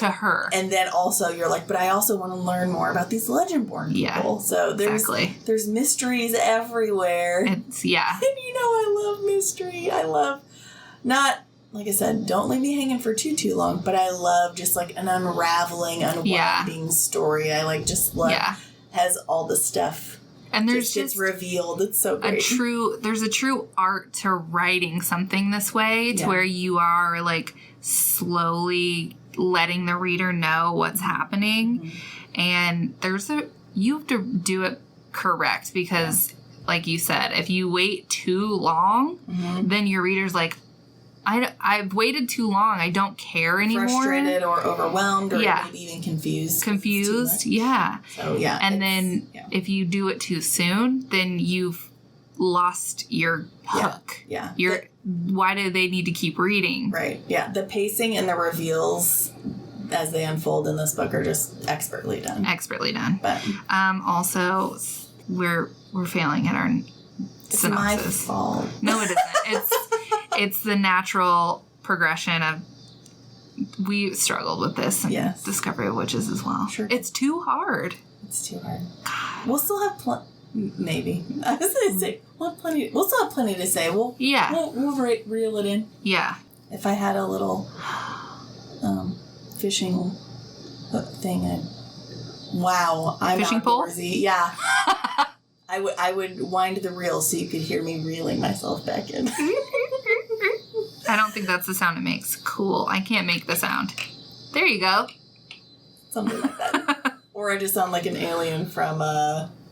And then also you're like, but I also want to learn more about these Legendborn people. Yeah, so there's mysteries everywhere. It's And I love mystery. I love not, like I said, don't leave me hanging for too long, but I love just like an unwinding story. I like just has all the stuff. And there's just revealed. It's so great. There's a true art to writing something this way to where you are like slowly letting the reader know what's happening. And you have to do it correct because like you said, if you wait too long, then your reader's like, I've waited too long. I don't care anymore. Frustrated or overwhelmed or maybe even confused. Yeah. So, And then if you do it too soon, then you've lost your hook. Yeah. Why do they need to keep reading? Right. Yeah. The pacing and the reveals as they unfold in this book are just expertly done. But also, we're failing at our synopsis. It's my fault. No, it isn't. It's the natural progression of. We struggled with this in Discovery of Witches as well. Sure. It's too hard. God. We'll still have maybe. I was going to say we'll still have plenty to say. We'll reel it in. Yeah. If I had a little fishing thing, I'm fishing pole. Yeah. I would wind the reel so you could hear me reeling myself back in. I don't think that's the sound it makes. Cool. I can't make the sound. There you go. Something like that. Or I just sound like an alien from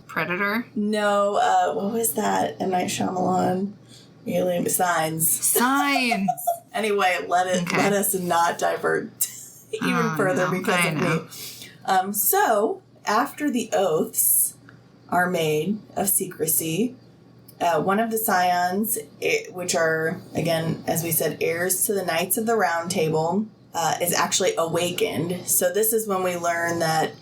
Predator? No, what was that? M. Night Shyamalan. Alien Signs. Anyway, let us not divert even further because of me. So after the oaths are made of secrecy, one of the scions, which are, again, as we said, heirs to the Knights of the Round Table, is actually awakened. So this is when we learn that,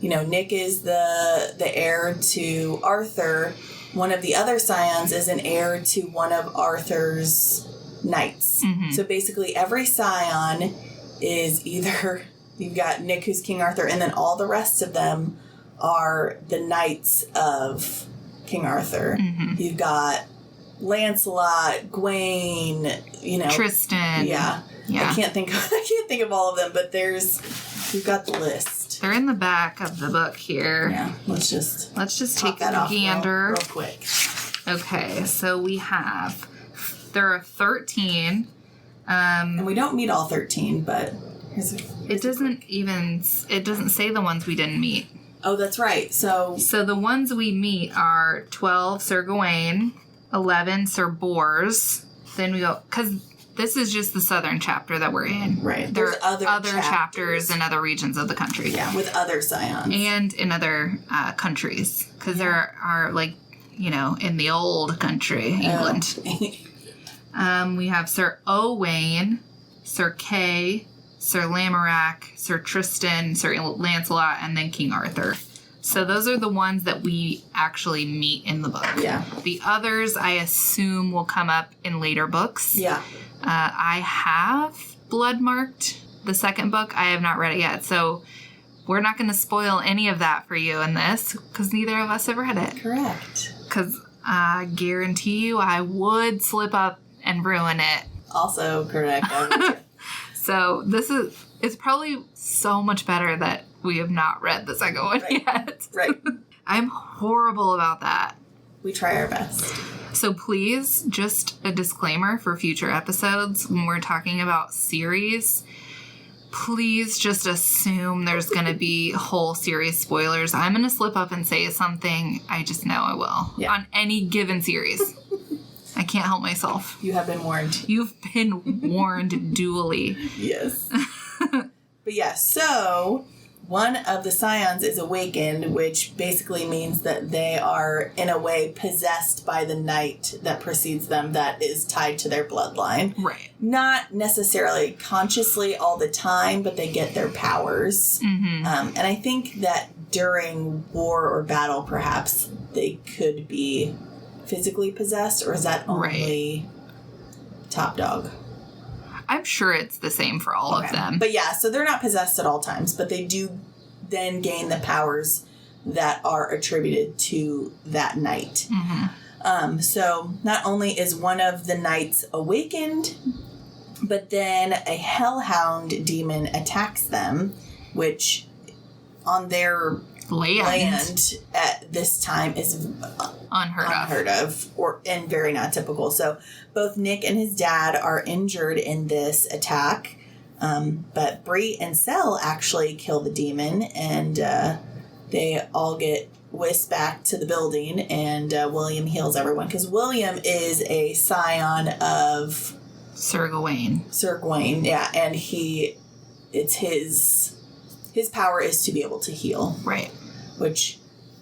Nick is the heir to Arthur. One of the other scions is an heir to one of Arthur's knights. Mm-hmm. So basically every scion is either, you've got Nick who's King Arthur, and then all the rest of them are the knights of King Arthur. Mm-hmm. You've got Lancelot, Gawain, Tristan. Yeah. I can't think of all of them, but there's We've got the list. They're in the back of the book here. Yeah, let's just take a gander. Real quick. Okay, so there are 13. And we don't meet all 13, but it doesn't say the ones we didn't meet. Oh, that's right. So the ones we meet are 12, Sir Gawain, 11, Sir Bors. Then we go, because this is just the southern chapter that we're in. Right. There are other chapters in other regions of the country. Yeah, with other scions. And in other countries. Because there are, like, in the old country, England. We have Sir Owain, Sir Kay, Sir Lamorak, Sir Tristan, Sir Lancelot, and then King Arthur. So those are the ones that we actually meet in the book. Yeah. The others, I assume, will come up in later books. Yeah. I have bloodmarked the second book. I have not read it yet. So we're not going to spoil any of that for you in this because neither of us have read it. Correct. Because I guarantee you I would slip up and ruin it. Also correct. So it's probably so much better that we have not read the second one yet. Right. I'm horrible about that. We try our best. So please, just a disclaimer for future episodes when we're talking about series, please just assume there's going to be whole series spoilers. I'm going to slip up and say something. I just know I will. Yeah. On any given series. I can't help myself. You have been warned. You've been warned duly. Yes. But yeah, so one of the scions is awakened, which basically means that they are, in a way, possessed by the knight that precedes them that is tied to their bloodline. Right. Not necessarily consciously all the time, but they get their powers. Mm-hmm. And I think that during war or battle, perhaps, they could be physically possessed, or is that only top dog? I'm sure it's the same for all of them. But yeah, so they're not possessed at all times, but they do then gain the powers that are attributed to that knight. Mm-hmm. So not only is one of the knights awakened, but then a hellhound demon attacks them, which on their land at this time is unheard of and very not typical. So both Nick and his dad are injured in this attack, but Bree and Sel actually kill the demon, and they all get whisked back to the building, and William heals everyone because William is a scion of Sir Gawain. Yeah, and it's his power is to be able to heal. Right. Which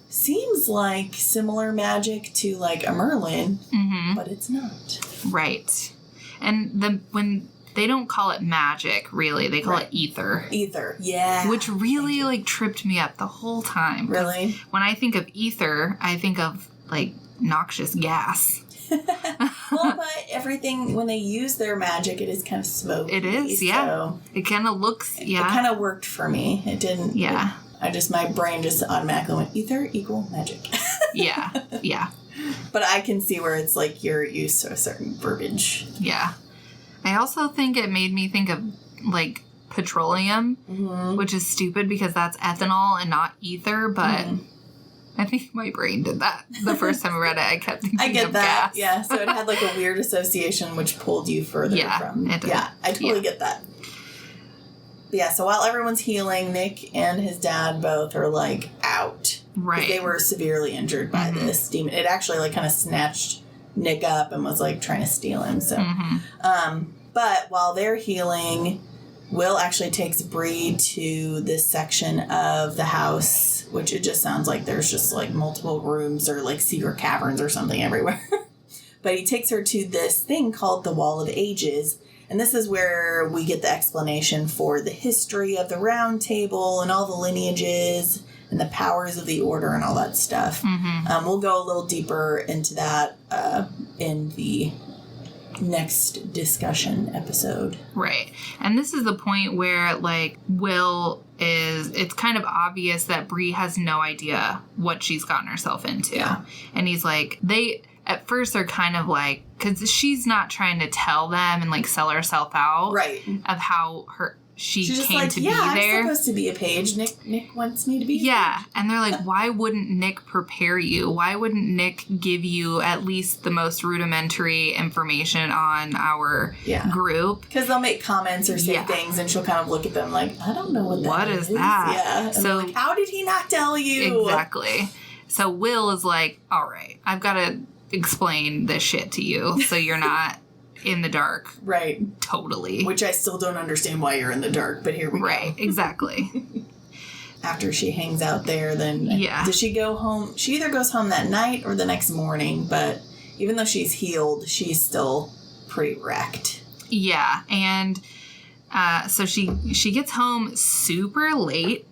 seems like similar magic to like a Merlin, mm-hmm. but it's not. Right. And when they don't call it magic, really, they call it ether. Ether, yeah. Which really like tripped me up the whole time. Really? When I think of ether, I think of like noxious gas. Well, but everything, when they use their magic, it is kind of smoky. It is, yeah. So it kind of looks, yeah. It kind of worked for me. It didn't. Yeah. My brain just automatically went, ether equal magic. Yeah. But I can see where it's like you're used to a certain verbiage. Yeah. I also think it made me think of like petroleum, mm-hmm. which is stupid because that's ethanol and not ether, but I think my brain did that. The first time I read it, I kept thinking of gas. Yeah, so it had like a weird association which pulled you further from... It did. Yeah, I totally get that. But yeah, so while everyone's healing, Nick and his dad both are like out. Right. They were severely injured by this demon. It actually like kind of snatched Nick up and was like trying to steal him. So, but while they're healing, Will actually takes Bree to this section of the house, which it just sounds like there's just like multiple rooms or like secret caverns or something everywhere. But he takes her to this thing called the Wall of Ages. And this is where we get the explanation for the history of the Round Table and all the lineages and the powers of the order and all that stuff. Mm-hmm. We'll go a little deeper into that in the next discussion episode. Right. And this is the point where, like, it's kind of obvious that Bree has no idea what she's gotten herself into. Yeah. And he's like, at first they're kind of like, because she's not trying to tell them and like sell herself out. Right. Of how she She's just came like, to yeah, be there. I'm supposed to be a page. Nick wants me to be a Yeah, page. and they're like, why wouldn't Nick prepare you? Why wouldn't Nick give you at least the most rudimentary information on our group? Because they'll make comments or say things, and she'll kind of look at them like, I don't know what is that? Yeah. And so, like, how did he not tell you? Exactly. So Will is like, all right, I've got to explain this shit to you so you're not in the dark. Right. Totally. Which I still don't understand why you're in the dark, but here we go. Right, exactly. After she hangs out there, then does she go home? She either goes home that night or the next morning, but even though she's healed, she's still pretty wrecked. Yeah, and so she gets home super late,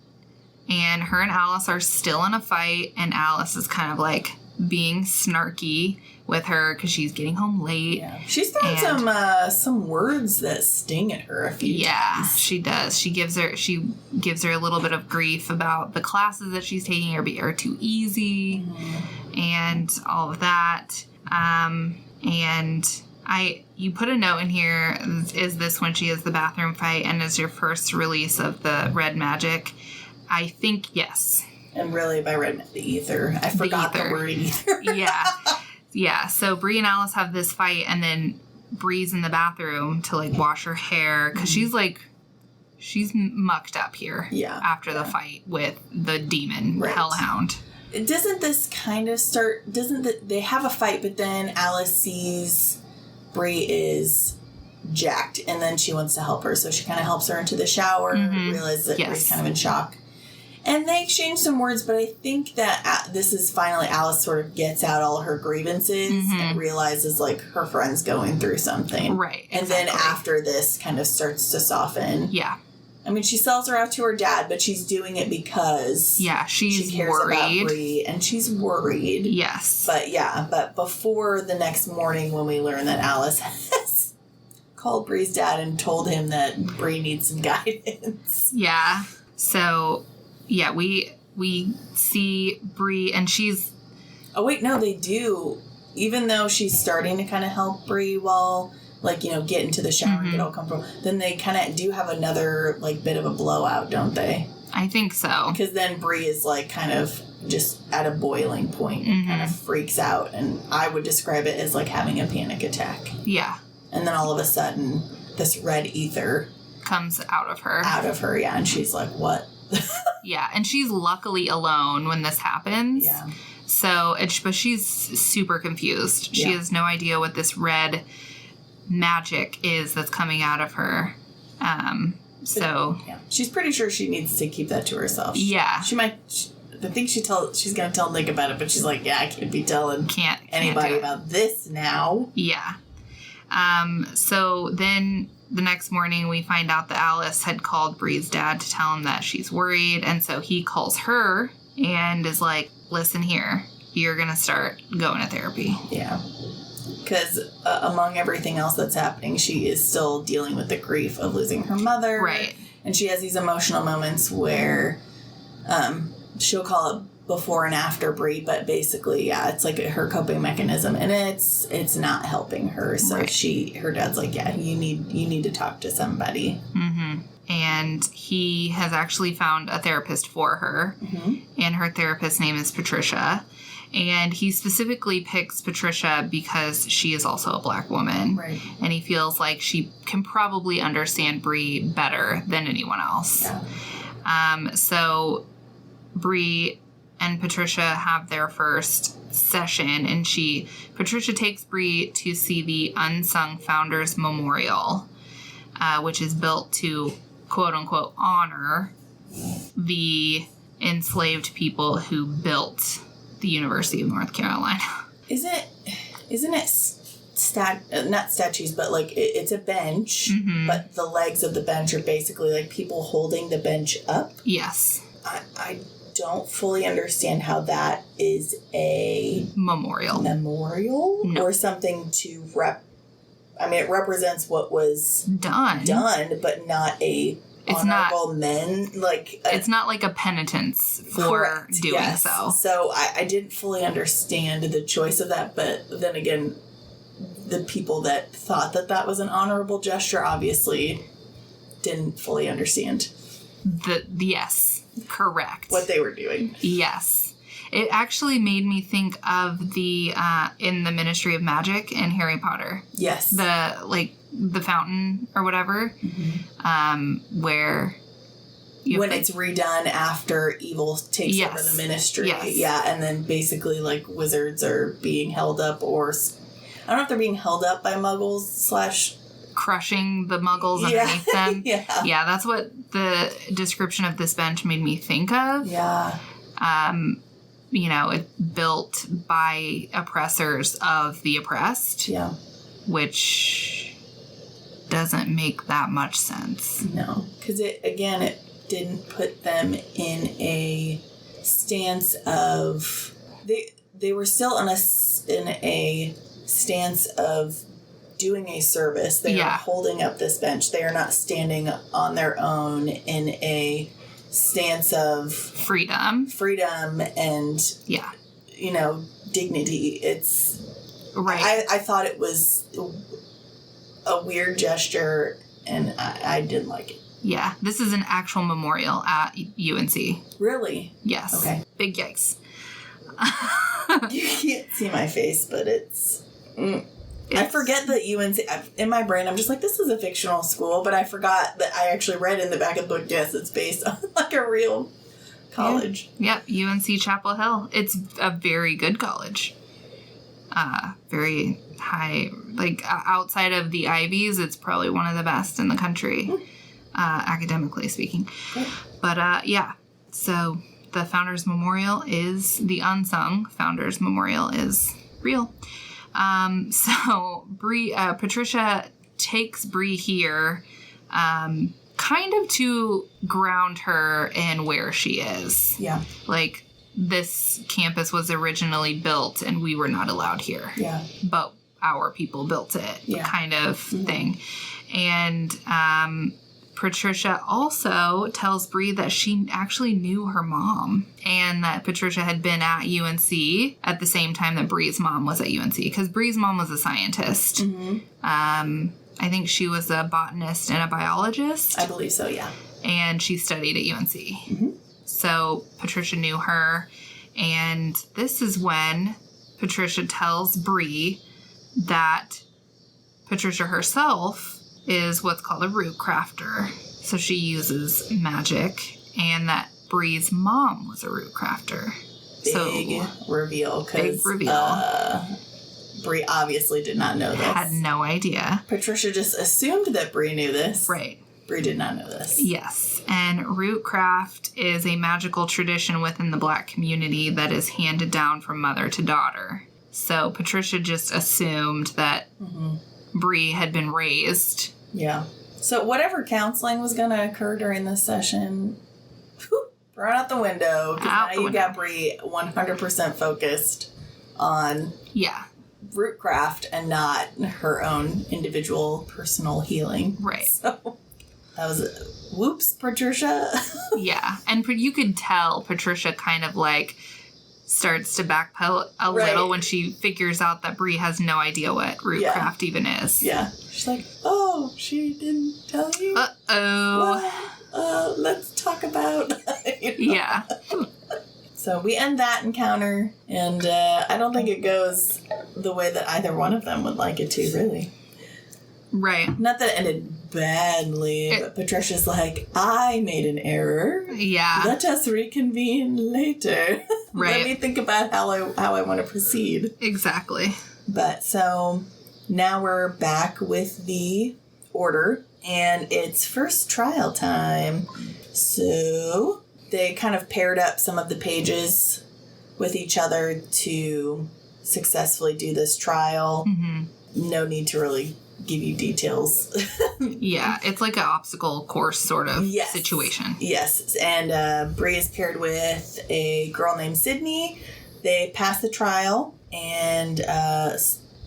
and her and Alice are still in a fight, and Alice is kind of like being snarky with her because she's getting home late. Yeah. She's thrown some words that sting at her a few times. Yeah, she does. She gives her a little bit of grief about the classes that she's taking are too easy, and all of that. And you put a note in here. Is this when she has the bathroom fight and is your first release of the red magic? I think yes. And really, by red, the ether. I forgot the word ether. Yeah. So Bree and Alice have this fight, and then Bree's in the bathroom to like wash her hair because she's mucked up here. Yeah. After the fight with the demon hellhound. Doesn't this kind of start? They have a fight, but then Alice sees Bree is jacked, and then she wants to help her, so she kind of helps her into the shower. Realizes that Bree's kind of in shock. And they exchange some words, but I think that this is finally Alice sort of gets out all her grievances and realizes, like, her friend's going through something. Right. And then after this kind of starts to soften. Yeah. I mean, she sells her out to her dad, but she's doing it because she's she cares worried. About Bree, and she's worried. Yes. But before the next morning when we learn that Alice has called Bree's dad and told him that Bree needs some guidance. Yeah. So... yeah, we see Bree, and she's... Oh, wait, no, they do. Even though she's starting to kind of help Bree while, like, you know, get into the shower and get all comfortable, then they kind of do have another, like, bit of a blowout, don't they? I think so. Because then Bree is, like, kind of just at a boiling point and kind of freaks out, and I would describe it as, like, having a panic attack. Yeah. And then all of a sudden, this red ether... comes out of her. And she's like, what? Yeah, and she's luckily alone when this happens. Yeah. So, but she's super confused. She has no idea what this red magic is that's coming out of her. She's pretty sure she needs to keep that to herself. Yeah. She might... I think she's going to tell Nick about it, but she's like, I can't be telling anybody about this now. Yeah. So then... the next morning, we find out that Alice had called Bree's dad to tell him that she's worried. And so he calls her and is like, listen here, you're going to start going to therapy. Yeah. Because among everything else that's happening, she is still dealing with the grief of losing her mother. Right. And she has these emotional moments where she'll call it before and after Bree, but basically, it's like her coping mechanism, and it's not helping her. So her dad's like, you need to talk to somebody. And he has actually found a therapist for her, and her therapist's name is Patricia. And he specifically picks Patricia because she is also a black woman. Right. And he feels like she can probably understand Bree better than anyone else. Yeah. So Bree and Patricia have their first session, and Patricia takes Bree to see the Unsung Founders Memorial, which is built to, quote unquote, honor the enslaved people who built the University of North Carolina. Isn't it not statues, but like it's a bench, but the legs of the bench are basically like people holding the bench up? Yes. I don't fully understand how that is a memorial no. Or something to it represents what was done, but not honorable men. Like it's not like a penitence for doing so. So I didn't fully understand the choice of that, but then again, the people that thought that was an honorable gesture obviously didn't fully understand. Yes, correct. What they were doing. Yes. It actually made me think of the, in the Ministry of Magic in Harry Potter. Yes. The fountain or whatever, where... when it's redone after evil takes over the ministry. Yes. Yeah, and then basically, like, wizards are being held up, or... I don't know if they're being held up by muggles / crushing the muggles underneath them. Yeah, that's what the description of this bench made me think of. Yeah. It built by oppressors of the oppressed. Yeah. Which doesn't make that much sense. No, because it didn't put them in a stance of... They were still in a stance of doing a service. They are holding up this bench. They are not standing on their own in a stance of freedom and dignity. It's right. I thought it was a weird gesture, and I didn't like it. Yeah, this is an actual memorial at UNC. Really? Yes. Okay. Big yikes. You can't see my face, but it's... I forget that UNC... In my brain, I'm just like, this is a fictional school, but I forgot that I actually read in the back of the book, yes, it's based on, like, a real college. Yeah, UNC Chapel Hill. It's a very good college. Very high... Like, outside of the Ivies, it's probably one of the best in the country, academically speaking. Okay. But, so... The Founders Memorial is the unsung Founders Memorial is real. So Patricia takes Bree here, kind of to ground her in where she is. Yeah. Like, this campus was originally built and we were not allowed here. Yeah. But our people built it, kind of thing. And Patricia also tells Bree that she actually knew her mom and that Patricia had been at UNC at the same time that Bree's mom was at UNC, because Bree's mom was a scientist. Mm-hmm. I think she was a botanist and a biologist. I believe so, yeah. And she studied at UNC. Mm-hmm. So Patricia knew her, and this is when Patricia tells Bree that Patricia herself is what's called a root crafter. So she uses magic, and that Bree's mom was a root crafter. Big reveal. Big reveal. Bree obviously did not know this. Had no idea. Patricia just assumed that Bree knew this. Right. Bree did not know this. Yes. And rootcraft is a magical tradition within the Black community that is handed down from mother to daughter. So Patricia just assumed that Bree had been raised. Yeah. So whatever counseling was going to occur during this session, thrown out the window. Because now you got Bree 100% focused on rootcraft and not her own individual personal healing. Right. So that was whoops, Patricia. Yeah. And you could tell Patricia kind of like starts to backpedal a little when she figures out that Bree has no idea what rootcraft even is. Yeah. She's like, oh, she didn't tell you? Uh-oh. Let's talk about... Yeah. So we end that encounter, and I don't think it goes the way that either one of them would like it to, really. Right. Not that it ended badly, but Patricia's like, I made an error. Yeah. Let us reconvene later. Right. Let me think about how I want to proceed. Exactly. But so now we're back with the order, and it's first trial time. So they kind of paired up some of the pages with each other to successfully do this trial. Mm-hmm. No need to really give you details. Yeah, it's like an obstacle course sort of situation. Yes, and Bree is paired with a girl named Sydney. They pass the trial, and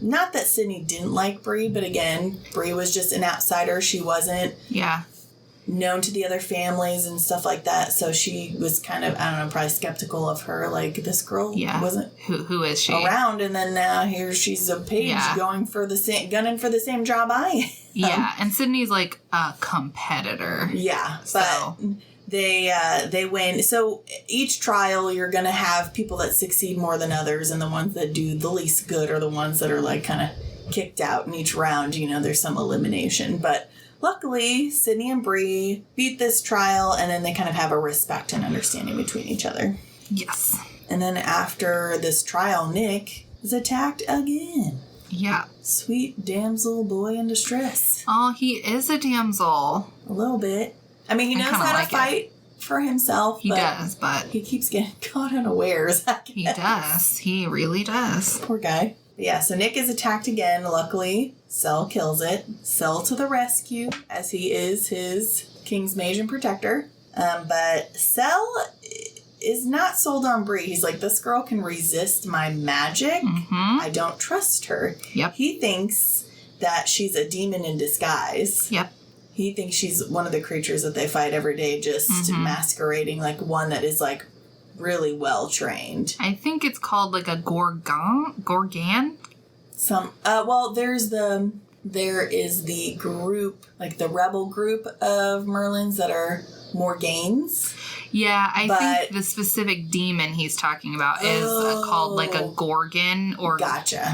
not that Sydney didn't like Bree, but again, Bree was just an outsider. She wasn't known to the other families and stuff like that. So she was kind of, I don't know, probably skeptical of her. Like, this girl wasn't who is she around, and then now here she's a page gunning for the same job I am. Yeah, and Sydney's like a competitor. Yeah, but they win. So each trial, you're going to have people that succeed more than others, and the ones that do the least good are the ones that are like kind of kicked out in each round. You know, there's some elimination. But luckily, Sydney and Bree beat this trial, and then they kind of have a respect and understanding between each other. Yes. And then after this trial, Nick is attacked again. Yeah. Sweet damsel boy in distress. Oh, he is a damsel. A little bit. I mean, he knows how to fight for himself. He does, but he keeps getting caught unawares, I guess. He does. He really does. Poor guy. Yeah, so Nick is attacked again. Luckily, Cell kills it. Cell to the rescue, as he is his King's Mage and Protector. But Cell is not sold on Bree. He's like, this girl can resist my magic. Mm-hmm. I don't trust her. Yep. He thinks that she's a demon in disguise. Yep. He thinks she's one of the creatures that they fight every day, just masquerading like one that is like really well trained. I think it's called like a Gorgan? Well, there is the group, like the rebel group of Merlins that are Morganes. Yeah, I think the specific demon he's talking about is called like a Gorgon or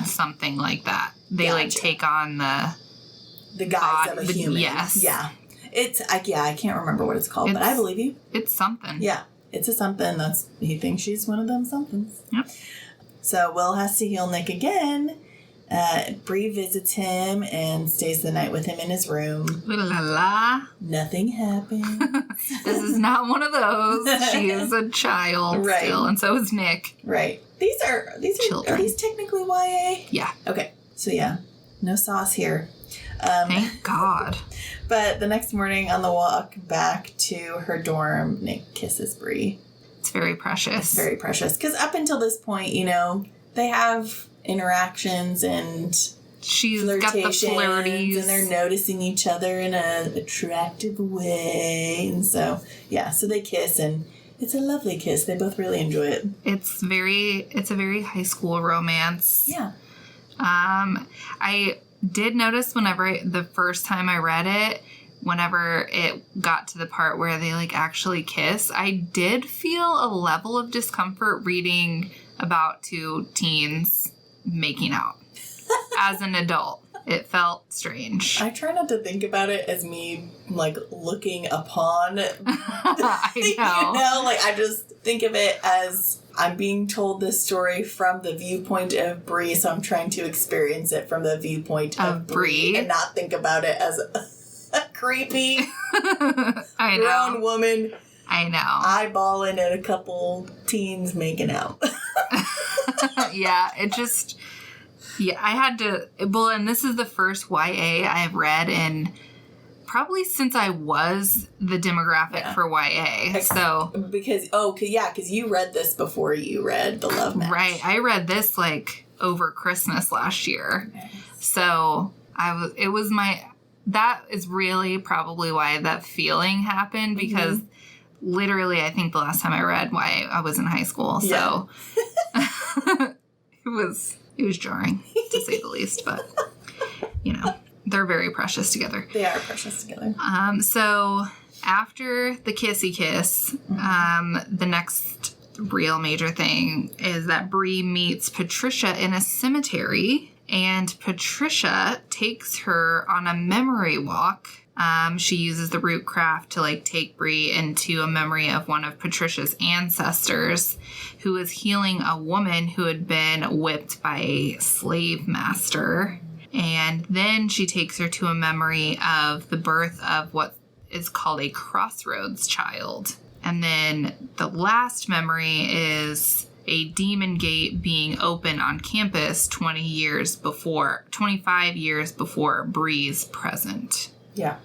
something like that. They like take on the guise of a human. Yes. Yeah. I can't remember what it's called, but I believe you. It's something. Yeah. It's a something. He thinks she's one of them somethings. Yep. So Will has to heal Nick again. Bree visits him and stays the night with him in his room. La la. Nothing happened. This is not one of those. She is a child still, and so is Nick. Right. These are children. Are these technically YA? Yeah. Okay. So yeah, no sauce here. Thank God. But the next morning on the walk back to her dorm, Nick kisses Bree. It's very precious. It's very precious. Because up until this point, you know, they have interactions and she's got the flirties. And they're noticing each other in an attractive way. And so, yeah, so they kiss and it's a lovely kiss. They both really enjoy it. It's a very high school romance. Yeah. I did notice the first time I read it, whenever it got to the part where they like actually kiss, I did feel a level of discomfort reading about two teens making out. As an adult, it felt strange. I try not to think about it as me like looking upon. I know. You know, like I just think of it as I'm being told this story from the viewpoint of Bree, so I'm trying to experience it from the viewpoint of Bree and not think about it as a creepy grown woman. I know. Eyeballing at a couple teens making out. Yeah, I had to, well, and this is the first YA I've read in probably since I was the demographic for YA. So because you read this before you read The Love Match. Right. I read this like over Christmas last year. Nice. So that is really probably why that feeling happened, because literally I think the last time I read YA I was in high school. So it was jarring to say the least, but you know. They're very precious together. They are precious together. So after the kissy kiss, the next real major thing is that Bree meets Patricia in a cemetery, and Patricia takes her on a memory walk. She uses the root craft to like take Bree into a memory of one of Patricia's ancestors, who was healing a woman who had been whipped by a slave master. And then she takes her to a memory of the birth of what is called a crossroads child. And then the last memory is a demon gate being opened on campus 25 years before Bree's present. Yeah.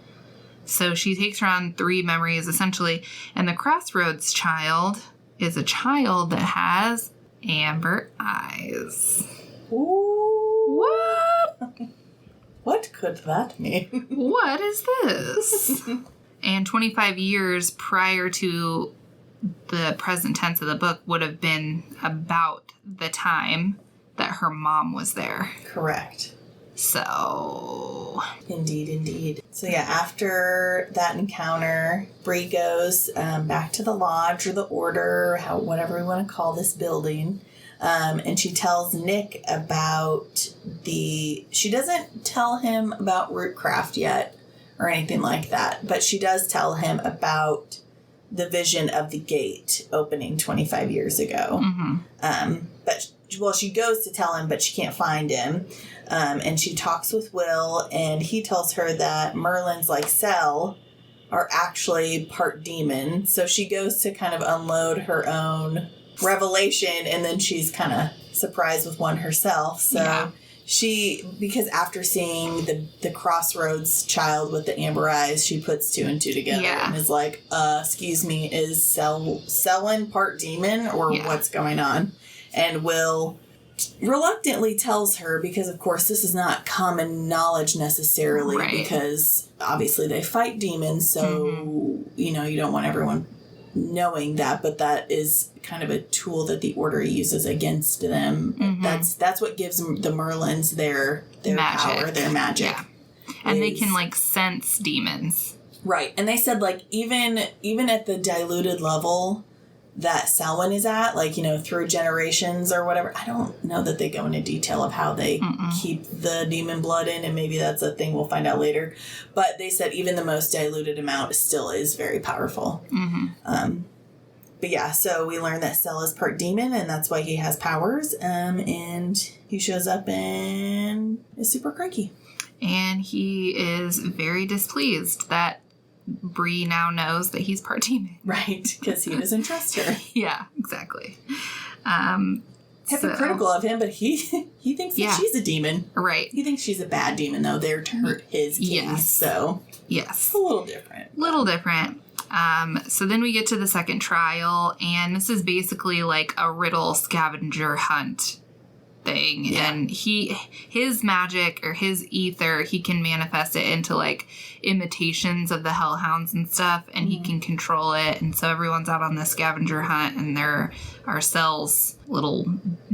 So she takes her on 3 memories essentially. And the crossroads child is a child that has amber eyes. Ooh. What? What could that mean? What is this? And 25 years prior to the present tense of the book would have been about the time that her mom was there. Correct. So... Indeed. So yeah, after that encounter, Bree goes back to the lodge or the order, whatever we want to call this building, and she tells Nick about she doesn't tell him about Rootcraft yet or anything like that, but she does tell him about the vision of the gate opening 25 years ago. But she goes to tell him, but she can't find him. And she talks with Will, and he tells her that Merlin's, like Cell, are actually part demon. So she goes to kind of unload her own revelation, and then she's kind of surprised with one herself. So because after seeing the Crossroads child with the amber eyes, she puts two and two together and is like, excuse me, is Selwyn part demon, or what's going on? And Will reluctantly tells her, because of course this is not common knowledge necessarily, because obviously they fight demons, so you don't want everyone knowing that, but that is kind of a tool that the Order uses against them. That's what gives the Merlins their power, their magic. Yeah. And they can like sense demons. Right. And they said like even at the diluted level that Selwyn is at, like, through generations or whatever. I don't know that they go into detail of how they keep the demon blood in, and maybe that's a thing we'll find out later. But they said even the most diluted amount still is very powerful. But yeah, so we learn that Cell is part demon, and that's why he has powers. And he shows up and is super cranky. And he is very displeased that Bree now knows that he's part demon. Right, because he doesn't trust her. Yeah, exactly. Hypocritical of him, but he thinks that she's a demon. Right. He thinks she's a bad demon, though, there to hurt his case. Yes. So, yes. A little different. So then we get to the second trial, and this is basically like a riddle scavenger hunt thing. Yeah. And his magic or his ether, he can manifest it into like imitations of the hellhounds and stuff, and he can control it. And so everyone's out on the scavenger hunt, and there are Cell's little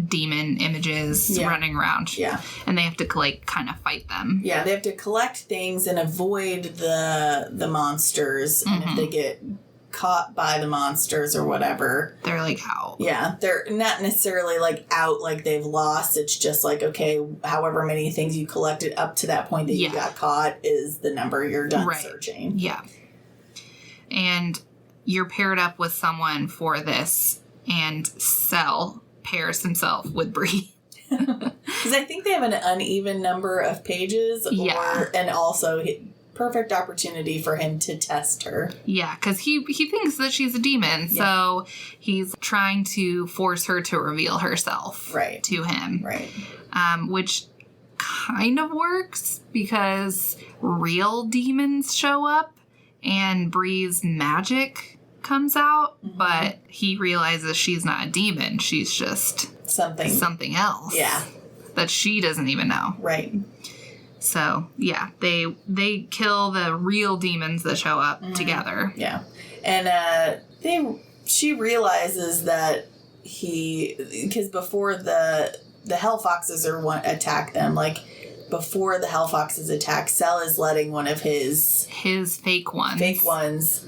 demon images running around. Yeah. And they have to like kind of fight them. Yeah, they have to collect things and avoid the monsters. And if they get caught by the monsters or whatever, they're like out. Yeah, they're not necessarily like out, like they've lost. It's just like, okay, however many things you collected up to that point that you got caught is the number you're done searching. Yeah. And you're paired up with someone for this, and Cell pairs himself with Bree. Because I think they have an uneven number of pages, and also perfect opportunity for him to test her. Yeah, because he thinks that she's a demon, so he's trying to force her to reveal herself to him. Right. Which kind of works, because real demons show up and Bree's magic comes out, but he realizes she's not a demon. She's just something else. Yeah. That she doesn't even know. Right. So, yeah, they kill the real demons that show up together. Yeah. And she realizes that because before the Hell Foxes attack them, like, before the Hell Foxes attack, Cell is letting one of his fake ones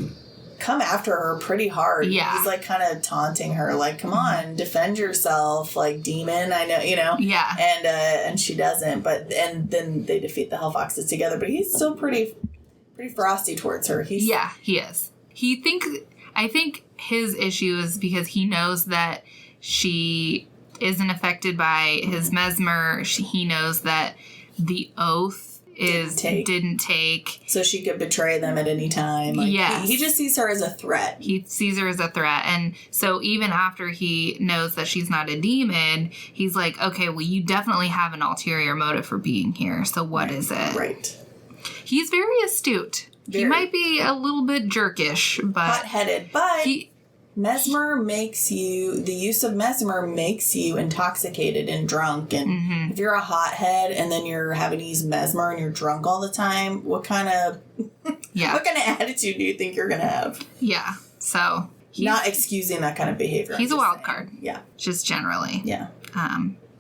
come after her pretty hard. Yeah. He's like kind of taunting her, like, come on, defend yourself, like, demon, I know, Yeah. And she doesn't, and then they defeat the Hell Foxes together, but he's still pretty frosty towards her. He is. I think his issue is because he knows that she isn't affected by his mesmer. He knows that the oath didn't take. So she could betray them at any time. Like, yes. He just sees her as a threat. He sees her as a threat. And so even after he knows that she's not a demon, he's like, okay, well, you definitely have an ulterior motive for being here. So what is it? Right. He's very astute. He might be a little bit jerkish, but... hot-headed, but... the use of mesmer makes you intoxicated and drunk. And if you're a hothead and then you're having to use mesmer and you're drunk all the time, what kind of Yeah. What kind of attitude do you think you're going to have? Yeah. So not excusing that kind of behavior. He's a wild card. Yeah. Just generally. Yeah.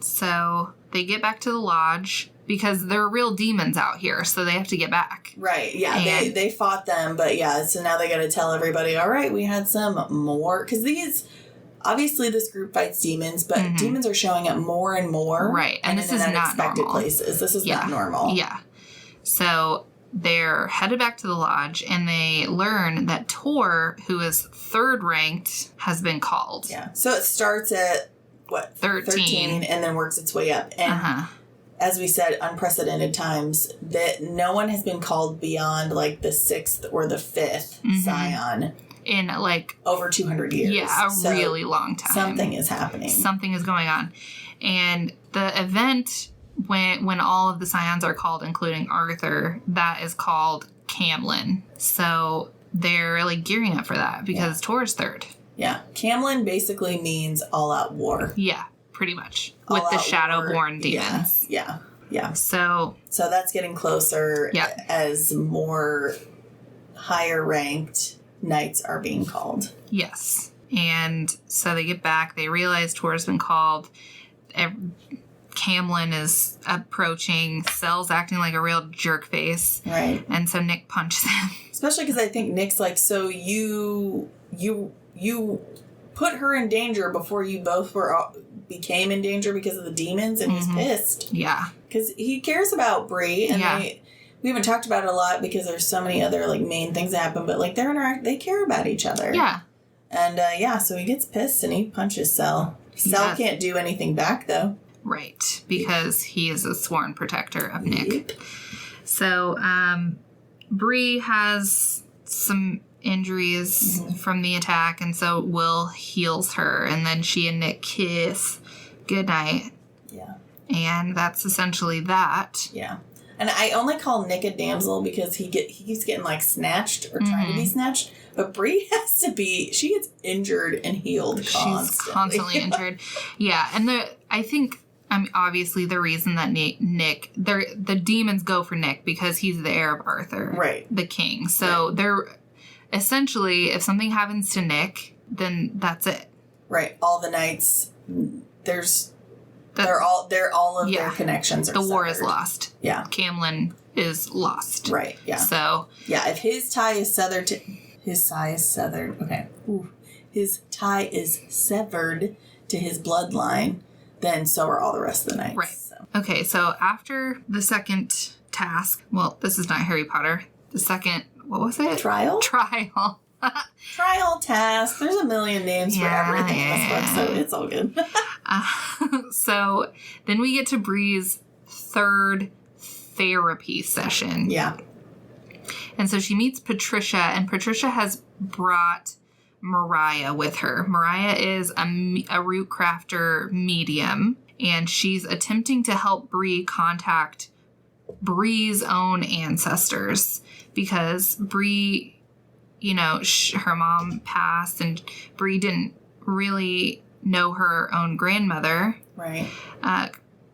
So they get back to the lodge because there are real demons out here, so they have to get back. Right. Yeah. And they fought them, but yeah, so now they got to tell everybody, all right, we had some more. Because obviously this group fights demons, but demons are showing up more and more. Right. And this is not unexpected normal. places. This is not normal. Yeah. So they're headed back to the lodge, and they learn that Tor, who is 3rd ranked, has been called. Yeah. So it starts at, 13 and then works its way up. And as we said, unprecedented times, that no one has been called beyond, like, the 6th or the 5th Scion. In, like... over 200 years. Yeah, a really long time. Something is happening. Something is going on. And the event... When all of the Scions are called, including Arthur, that is called Camlin. So they're really gearing up for that because Tor's 3rd. Yeah. Camlin basically means all-out war. Yeah, pretty much. With the Shadowborn demons. Yeah. Yeah. So that's getting closer as more higher-ranked knights are being called. Yes. And so they get back. They realize Tor's been called. Camlin is approaching. Sel's acting like a real jerk face. Right. And so Nick punches him. Especially because I think Nick's like, so you put her in danger before you both became in danger because of the demons, and he's pissed. Yeah. Because he cares about Bree, and we haven't talked about it a lot because there's so many other like main things that happen, but like they care about each other. Yeah. And so he gets pissed and he punches Sel. Sel can't do anything back though. Right, because he is a sworn protector of Nick. Yep. So, Bree has some injuries from the attack, and so Will heals her, and then she and Nick kiss goodnight. Yeah. And that's essentially that. Yeah. And I only call Nick a damsel because he keeps getting like snatched or trying to be snatched. But Bree she gets injured and healed constantly. She's constantly injured. Yeah, and I think... obviously the reason that Nick, the demons go for Nick because he's the heir of Arthur. Right. The king. So they're essentially, if something happens to Nick, then that's it. Right. All the knights, all of their connections are the severed. war is lost. Yeah. Camlin is lost. Right. Yeah. So. Yeah. If his tie is severed okay. Ooh. His tie is severed to his bloodline, then so are all the rest of the knights. Right. So. Okay, so after the second task, well, this is not Harry Potter. The second, what was it? Trial. Trial task. There's a million names for everything in this book, so it's all good. So then we get to Bree's 3rd therapy session. Yeah. And so she meets Patricia, and Patricia has brought Mariah with her. Mariah is a root crafter medium, and she's attempting to help Bree contact Bree's own ancestors because Bree, her mom passed, and Bree didn't really know her own grandmother. Right.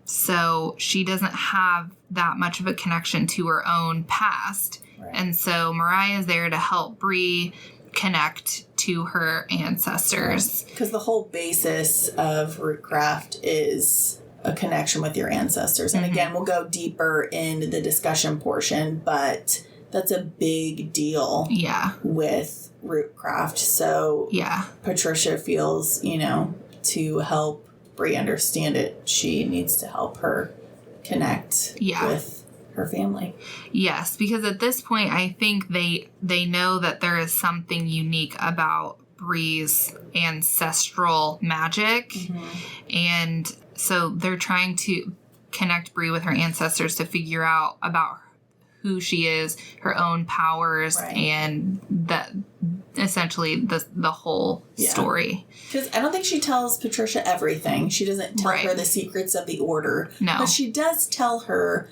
So she doesn't have that much of a connection to her own past. Right. And so Mariah is there to help Bree connect to her ancestors. Because the whole basis of Rootcraft is a connection with your ancestors. And again, we'll go deeper in the discussion portion, but that's a big deal with Rootcraft. So Patricia feels, to help Bree understand it, she needs to help her connect with her family. Yes, because at this point, I think they know that there is something unique about Bree's ancestral magic. And so they're trying to connect Bree with her ancestors to figure out about who she is, her own powers, and that essentially the whole story. Because I don't think she tells Patricia everything. She doesn't tell her the secrets of the order. No. But she does tell her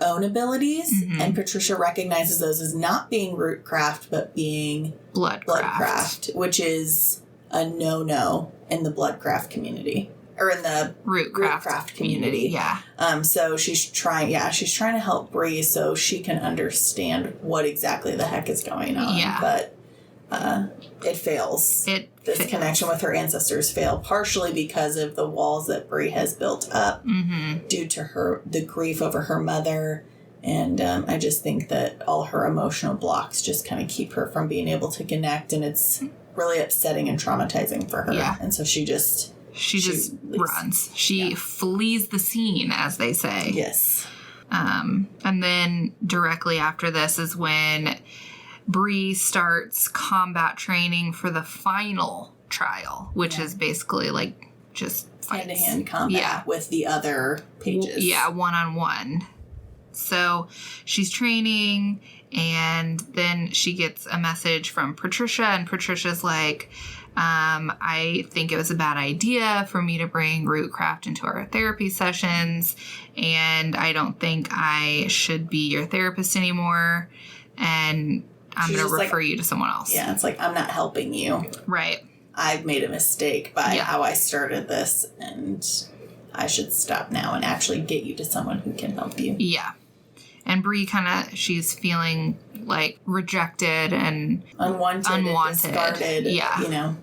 own abilities, and Patricia recognizes those as not being Rootcraft, but being Bloodcraft, which is a no-no in the Bloodcraft community. or in the Rootcraft community. Yeah. So she's trying to help Bree so she can understand what exactly the heck is going on. Yeah. But it fails. This connection with her ancestors fail, partially because of the walls that Bree has built up due to the grief over her mother. And I just think that all her emotional blocks just kind of keep her from being able to connect, and it's really upsetting and traumatizing for her. Yeah. And so she just runs. She flees the scene, as they say. Yes. And then directly after this is when Bree starts combat training for the final trial, which is basically like just fights. Hand-to-hand combat with the other pages. Yeah, one-on-one. So she's training, and then she gets a message from Patricia, and Patricia's like, I think it was a bad idea for me to bring Rootcraft into our therapy sessions, and I don't think I should be your therapist anymore, and I'm going to refer you to someone else. Yeah, it's like, I'm not helping you. Right. I've made a mistake by how I started this, and I should stop now and actually get you to someone who can help you. Yeah. And Bree she's feeling like rejected and unwanted. Discarded. Yeah. You know.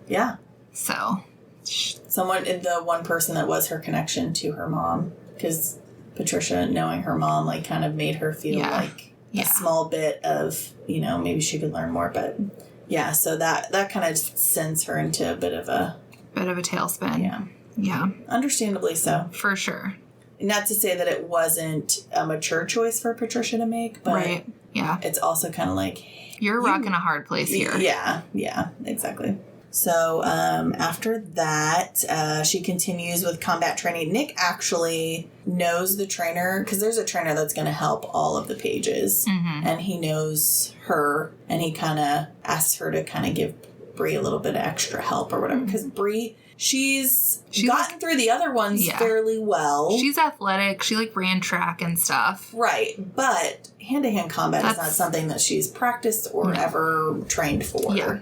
Yeah. So. The one person that was her connection to her mom, because Patricia, knowing her mom, like kind of made her feel like a small bit of, maybe she could learn more. But yeah, so that kind of sends her into a bit of a tailspin. Yeah. Yeah. Understandably so. For sure. Not to say that it wasn't a mature choice for Patricia to make, but it's also kind of like... You're rocking a hard place here. Yeah, exactly. So after that, she continues with combat training. Nick actually knows the trainer, because there's a trainer that's going to help all of the pages, and he knows her, and he kind of asks her to kind of give Bree a little bit of extra help or whatever, because Bree... She's gotten through the other ones fairly well. She's athletic. She ran track and stuff. Right. But hand-to-hand combat is not something that she's practiced or ever trained for. Yeah.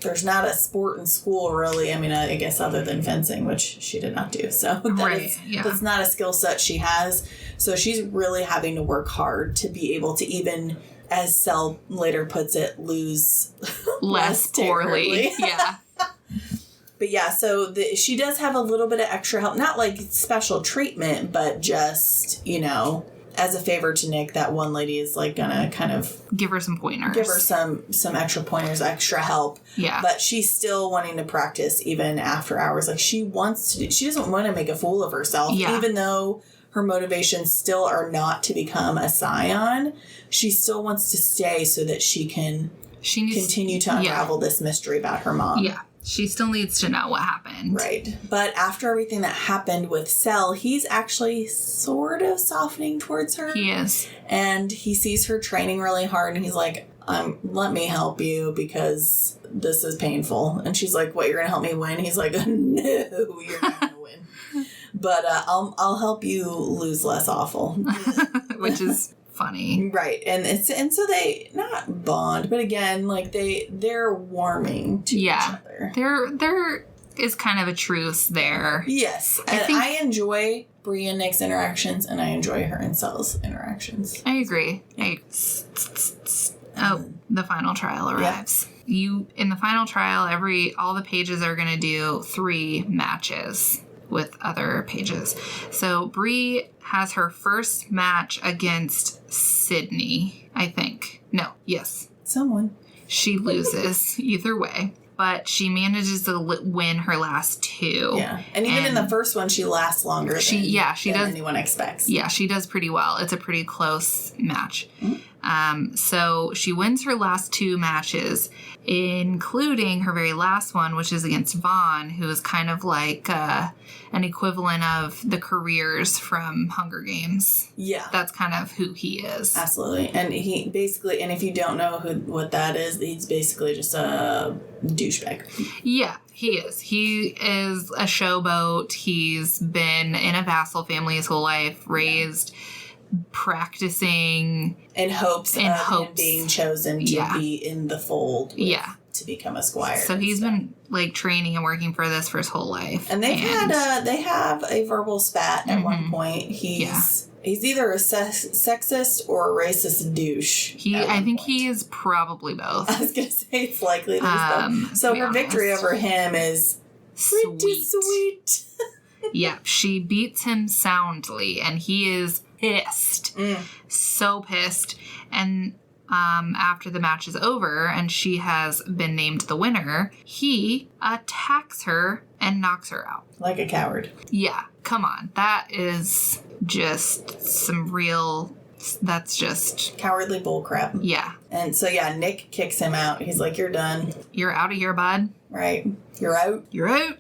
There's not a sport in school, really. I mean, I guess other than fencing, which she did not do. So that's not a skill set she has. So she's really having to work hard to be able to even, as Cell later puts it, lose less poorly. Yeah. But yeah, so she does have a little bit of extra help. Not like special treatment, but just, as a favor to Nick, that one lady is gonna kind of... Give her some pointers. Give her some extra pointers, extra help. Yeah. But she's still wanting to practice even after hours. She doesn't want to make a fool of herself. Yeah. Even though her motivations still are not to become a scion, she still wants to stay so that she can continue to unravel this mystery about her mom. Yeah. She still needs to know what happened. Right. But after everything that happened with Cell, he's actually sort of softening towards her. He is. And he sees her training really hard, and he's like, let me help you because this is painful. And she's like, what, you're going to help me win? He's like, no, you're not going to win. But I'll help you lose less awful. Which is... funny. Right. And so they not bond, but again, they're warming to each other. There is kind of a truce there. Yes. I enjoy Bree and Nick's interactions, and I enjoy her and Cell's interactions. I agree. The final trial arrives. Yeah. In the final trial, all the pages are going to do 3 matches with other pages. So Bree has her first match against Sydney, I think. No, yes. Someone. She loses either way, but she manages to win her last 2. Yeah, and even in the first one, she lasts longer than does, anyone expects. Yeah, she does pretty well. It's a pretty close match. Mm-hmm. So she wins her last 2 matches, including her very last one, which is against Vaughn, who is kind of like an equivalent of the careers from Hunger Games. Yeah. That's kind of who he is. Absolutely. And he basically, and if you don't know what that is, he's basically just a douchebag. Yeah, he is. He is a showboat. He's been in a vassal family his whole life, raised practicing in hopes of him being chosen to be in the fold to become a squire. So he's been like training and working for this for his whole life. And they have a verbal spat at one point. He's either a sexist or a racist douche. I think he is probably both. I was going to say it's likely that he's both. So her victory over him is pretty sweet. Yeah, she beats him soundly, and he is pissed. So pissed. And after the match is over and she has been named the winner, he attacks her and knocks her out. Like a coward. Yeah, come on. That is just some real... That's just... cowardly bullcrap. Yeah. And so, Nick kicks him out. He's like, you're done. You're out of here, bud. Right. You're out. You're out.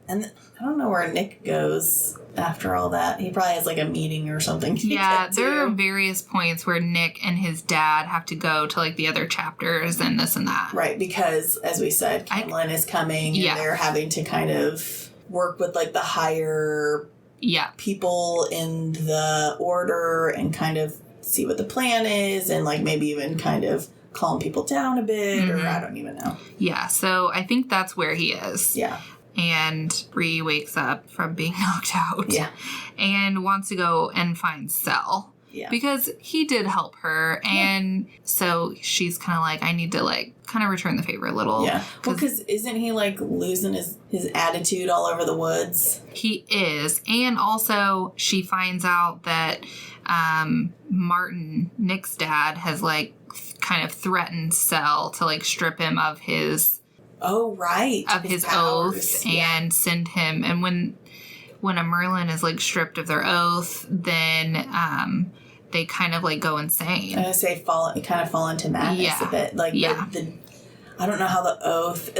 And I don't know where Nick goes after all that. He probably has like a meeting or something. Yeah, there are various points where Nick and his dad have to go to like the other chapters and this and that. Right, because as we said, Catelyn is coming and they're having to kind of work with like the higher people in the order and kind of see what the plan is and like maybe even kind of calm people down a bit or I don't even know. Yeah, so I think that's where he is. Yeah. And Bree wakes up from being knocked out. Yeah. And wants to go and find Sel. Yeah. Because he did help her. And so she's kind of like, I need to like kind of return the favor a little. Yeah. Well, because isn't he like losing his attitude all over the woods? He is. And also she finds out that Martin, Nick's dad, has like kind of threatened Sel to like strip him of his... Oh, right. Of his oath and send him. And when a Merlin is like stripped of their oath, then they kind of like go insane. I was going to say kind of fall into madness a bit. Like I don't know how the oath,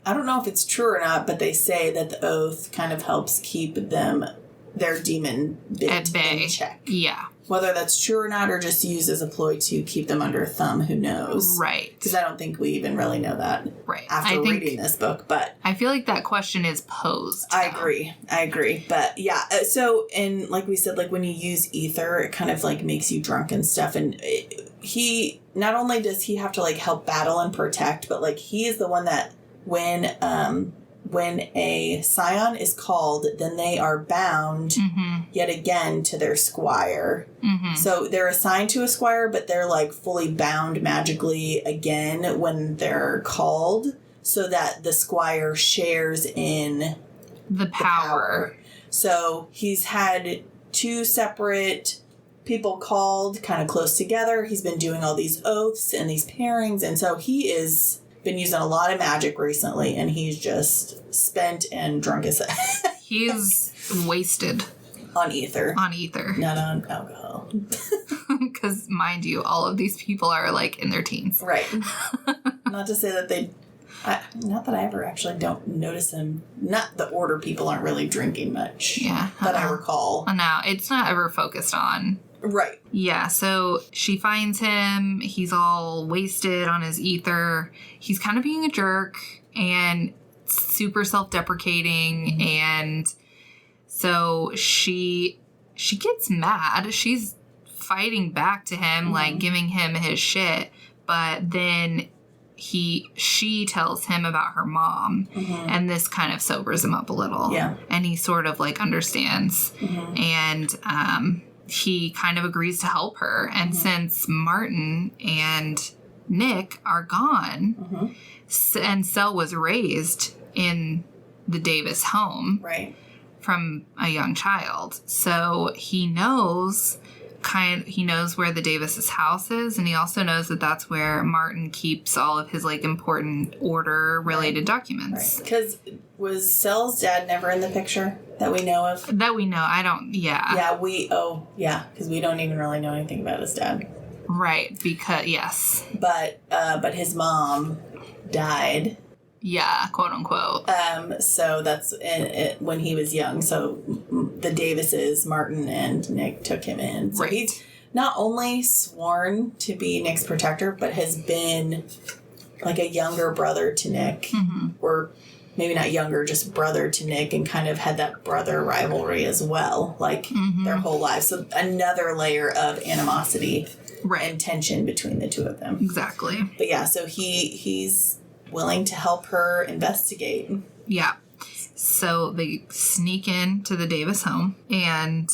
I don't know if it's true or not, but they say that the oath kind of helps keep their demon bit at bay. In check. Yeah. Whether that's true or not, or just used as a ploy to keep them under a thumb, who knows? Right. Because I don't think we even really know that after reading this book. But I feel like that question is posed. I agree. But yeah, so, and like we said, like when you use ether, it kind of like makes you drunk and stuff. And he, not only does he have to like help battle and protect, but like he is the one that when a scion is called, then they are bound yet again to their squire. So they're assigned to a squire, but they're like fully bound magically again when they're called, so that the squire shares in the power. So he's had 2 separate people called kind of close together. He's been doing all these oaths and these pairings, and so he is... been using a lot of magic recently, and he's just spent and drunk as he's wasted on ether, not on alcohol. Because mind you, all of these people are like in their teens, right? Not to say that not that I ever actually don't notice them. Not the order people aren't really drinking much. Yeah, that I recall. No, it's not ever focused on. Right. Yeah, so she finds him. He's all wasted on his ether. He's kind of being a jerk and super self-deprecating. And so she gets mad. She's fighting back to him, like giving him his shit. But then she tells him about her mom. And this kind of sobers him up a little. Yeah. And he sort of like understands. And, he kind of agrees to help her. And since Martin and Nick are gone, and Sel was raised in the Davis home from a young child. So he knows where the Davis's house is, and he also knows that that's where Martin keeps all of his like important order related documents. Because was Sel's dad never in the picture that we know of? That we know. I don't. Yeah. Yeah. Because we don't even really know anything about his dad. Right. Because yes. But his mom died. Yeah, quote unquote. So that's when he was young. So the Davises, Martin and Nick, took him in. So he's not only sworn to be Nick's protector, but has been like a younger brother to Nick, or maybe not younger, just brother to Nick, and kind of had that brother rivalry as well, like their whole lives. So another layer of animosity and tension between the two of them. Exactly. But yeah, so he's willing to help her investigate. Yeah. So they sneak into the Davis home and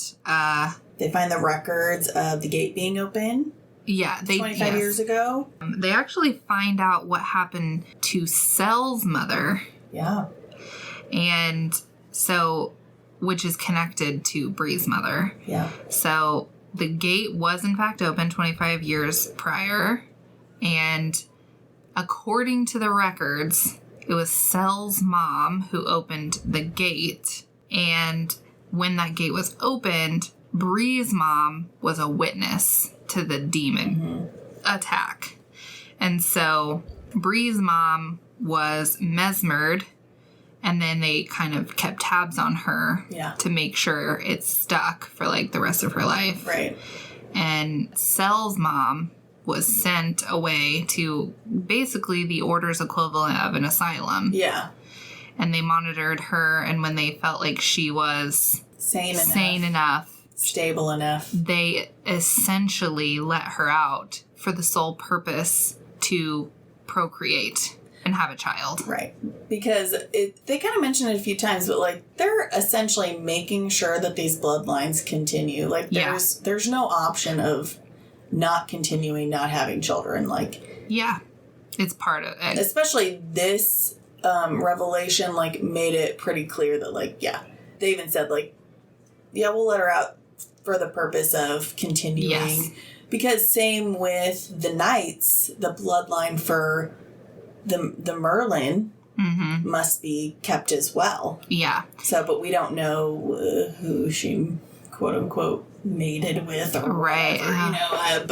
they find the records of the gate being open. Yeah, 25 years ago. They actually find out what happened to Sel's mother. Yeah. And so, which is connected to Bree's mother. Yeah. So the gate was in fact open 25 years prior. And according to the records, it was Sel's mom who opened the gate. And when that gate was opened, Bree's mom was a witness to the demon attack. And so Bree's mom was mesmered, and then they kind of kept tabs on her to make sure it stuck for like the rest of her life. Right. And Sel's mom was sent away to basically the order's equivalent of an asylum. Yeah. And they monitored her, and when they felt like she was sane enough, stable enough, they essentially let her out for the sole purpose to procreate and have a child. Right. Because they kind of mentioned it a few times, but like they're essentially making sure that these bloodlines continue. Like there's no option of not continuing, not having children. Like, yeah, it's part of it. Especially this revelation like made it pretty clear that like, they even said like, we'll let her out for the purpose of continuing. Yes. Because same with the Knights, the bloodline for the Merlin must be kept as well. Yeah. So, but we don't know who she, quote unquote, mated with or whatever,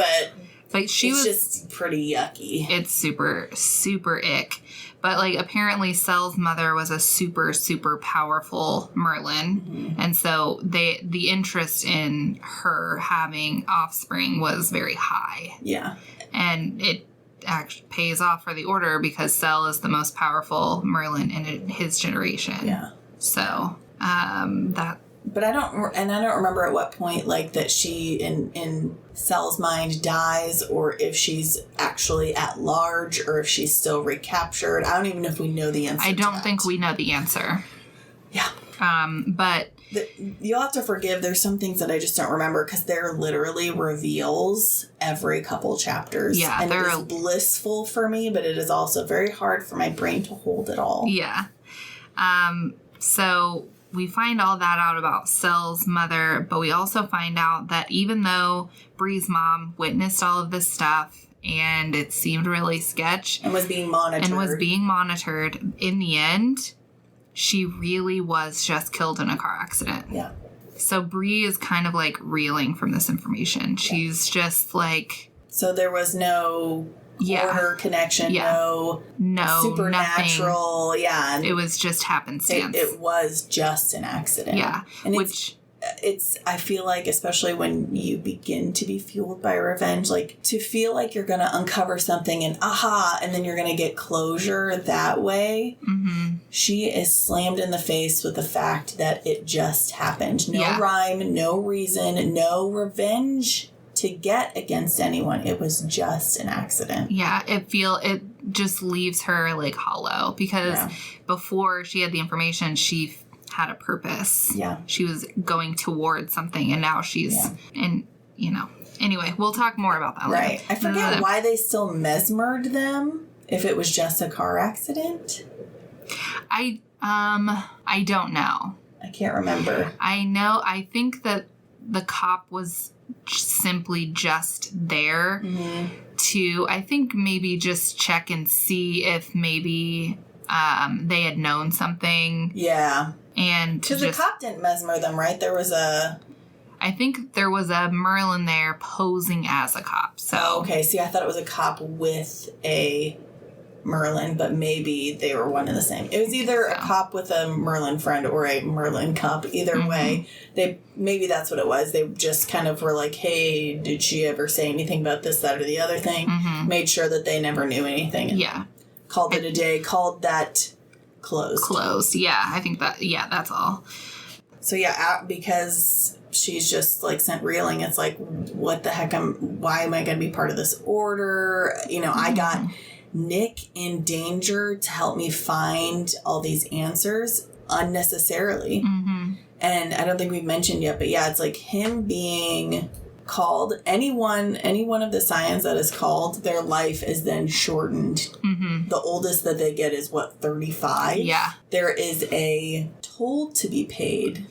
but she was just pretty yucky. It's super, super ick. But, like, apparently Sel's mother was a super, super powerful Merlin. And so the interest in her having offspring was very high. Yeah. And it actually pays off for the order because Sel is the most powerful Merlin in his generation. Yeah. So, But I don't remember at what point, like, that she, in Sel's mind, dies, or if she's actually at large, or if she's still recaptured. I don't even know if we know the answer. I don't think we know the answer. Yeah. But you'll have to forgive. There's some things that I just don't remember because they're literally reveals every couple chapters. Yeah. And it is blissful for me, but it is also very hard for my brain to hold it all. Yeah. So we find all that out about Sel's mother, but we also find out that even though Bree's mom witnessed all of this stuff and it seemed really sketch and was being monitored, in the end, she really was just killed in a car accident. Yeah. So Bree is kind of like reeling from this information. She's just like... So there was no... order connection, no supernatural, nothing. It was just happenstance. It was just an accident. Yeah. And it's I feel like, especially when you begin to be fueled by revenge, like to feel like you're going to uncover something and and then you're going to get closure that way. She is slammed in the face with the fact that it just happened. No rhyme, no reason, no revenge to get against anyone. It was just an accident. Yeah, it just leaves her like hollow because before she had the information, she had a purpose. Yeah. She was going towards something, and now she's anyway, we'll talk more about that later. Right. I forget why they still mesmered them if it was just a car accident. I don't know. I can't remember. I think that the cop was simply just there to, I think, maybe just check and see if maybe they had known something. Yeah. And because the cop didn't mesmer them, right? I think there was a Merlin there posing as a cop. So okay. See, I thought it was a cop with a Merlin, but maybe they were one and the same. It was either a cop with a Merlin friend or a Merlin cop. Either way, maybe that's what it was. They just kind of were like, hey, did she ever say anything about this, that, or the other thing? Made sure that they never knew anything. Yeah. Called it a day. Called that closed. Yeah, I think that's all. So yeah, because she's just like sent reeling, it's like, what the heck, why am I going to be part of this order? You know, I got Nick in danger to help me find all these answers unnecessarily. Mm-hmm. And I don't think we've mentioned yet, but yeah, it's like him being called, any one of the Scions that is called, their life is then shortened. Mm-hmm. The oldest that they get is 35? Yeah. There is a toll to be paid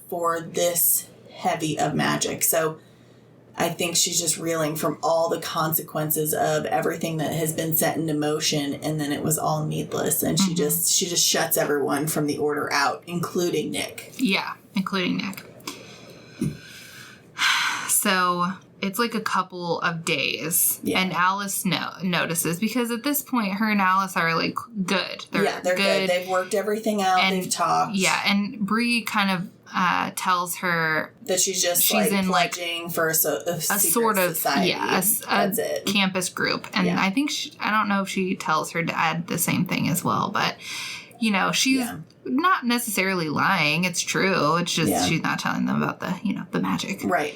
for this heavy of magic. So I think she's just reeling from all the consequences of everything that has been set into motion, and then it was all needless, and she just shuts everyone from the order out, including Nick. Yeah, including Nick. So it's like a couple of days, and Alice notices, because at this point, her and Alice are like good. They're good. They've worked everything out. And they've talked. Yeah, and Bree kind of tells her that she's like in pledging for a sort of society. a campus group. And I think I don't know if she tells her dad the same thing as well, but you know, she's not necessarily lying. It's true. It's just she's not telling them about the magic. Right.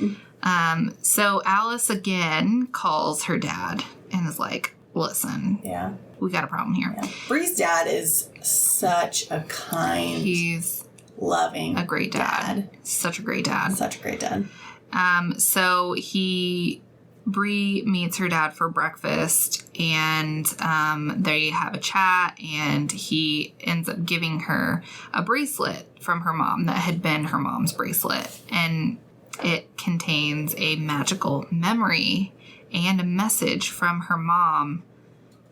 So Alice again calls her dad and is like, listen, we got a problem here. Yeah. Bree's dad is such a kind, he's loving, a great dad. Such a great dad. Such a great dad. So Bree meets her dad for breakfast, and they have a chat, and he ends up giving her a bracelet from her mom that had been her mom's bracelet, and it contains a magical memory and a message from her mom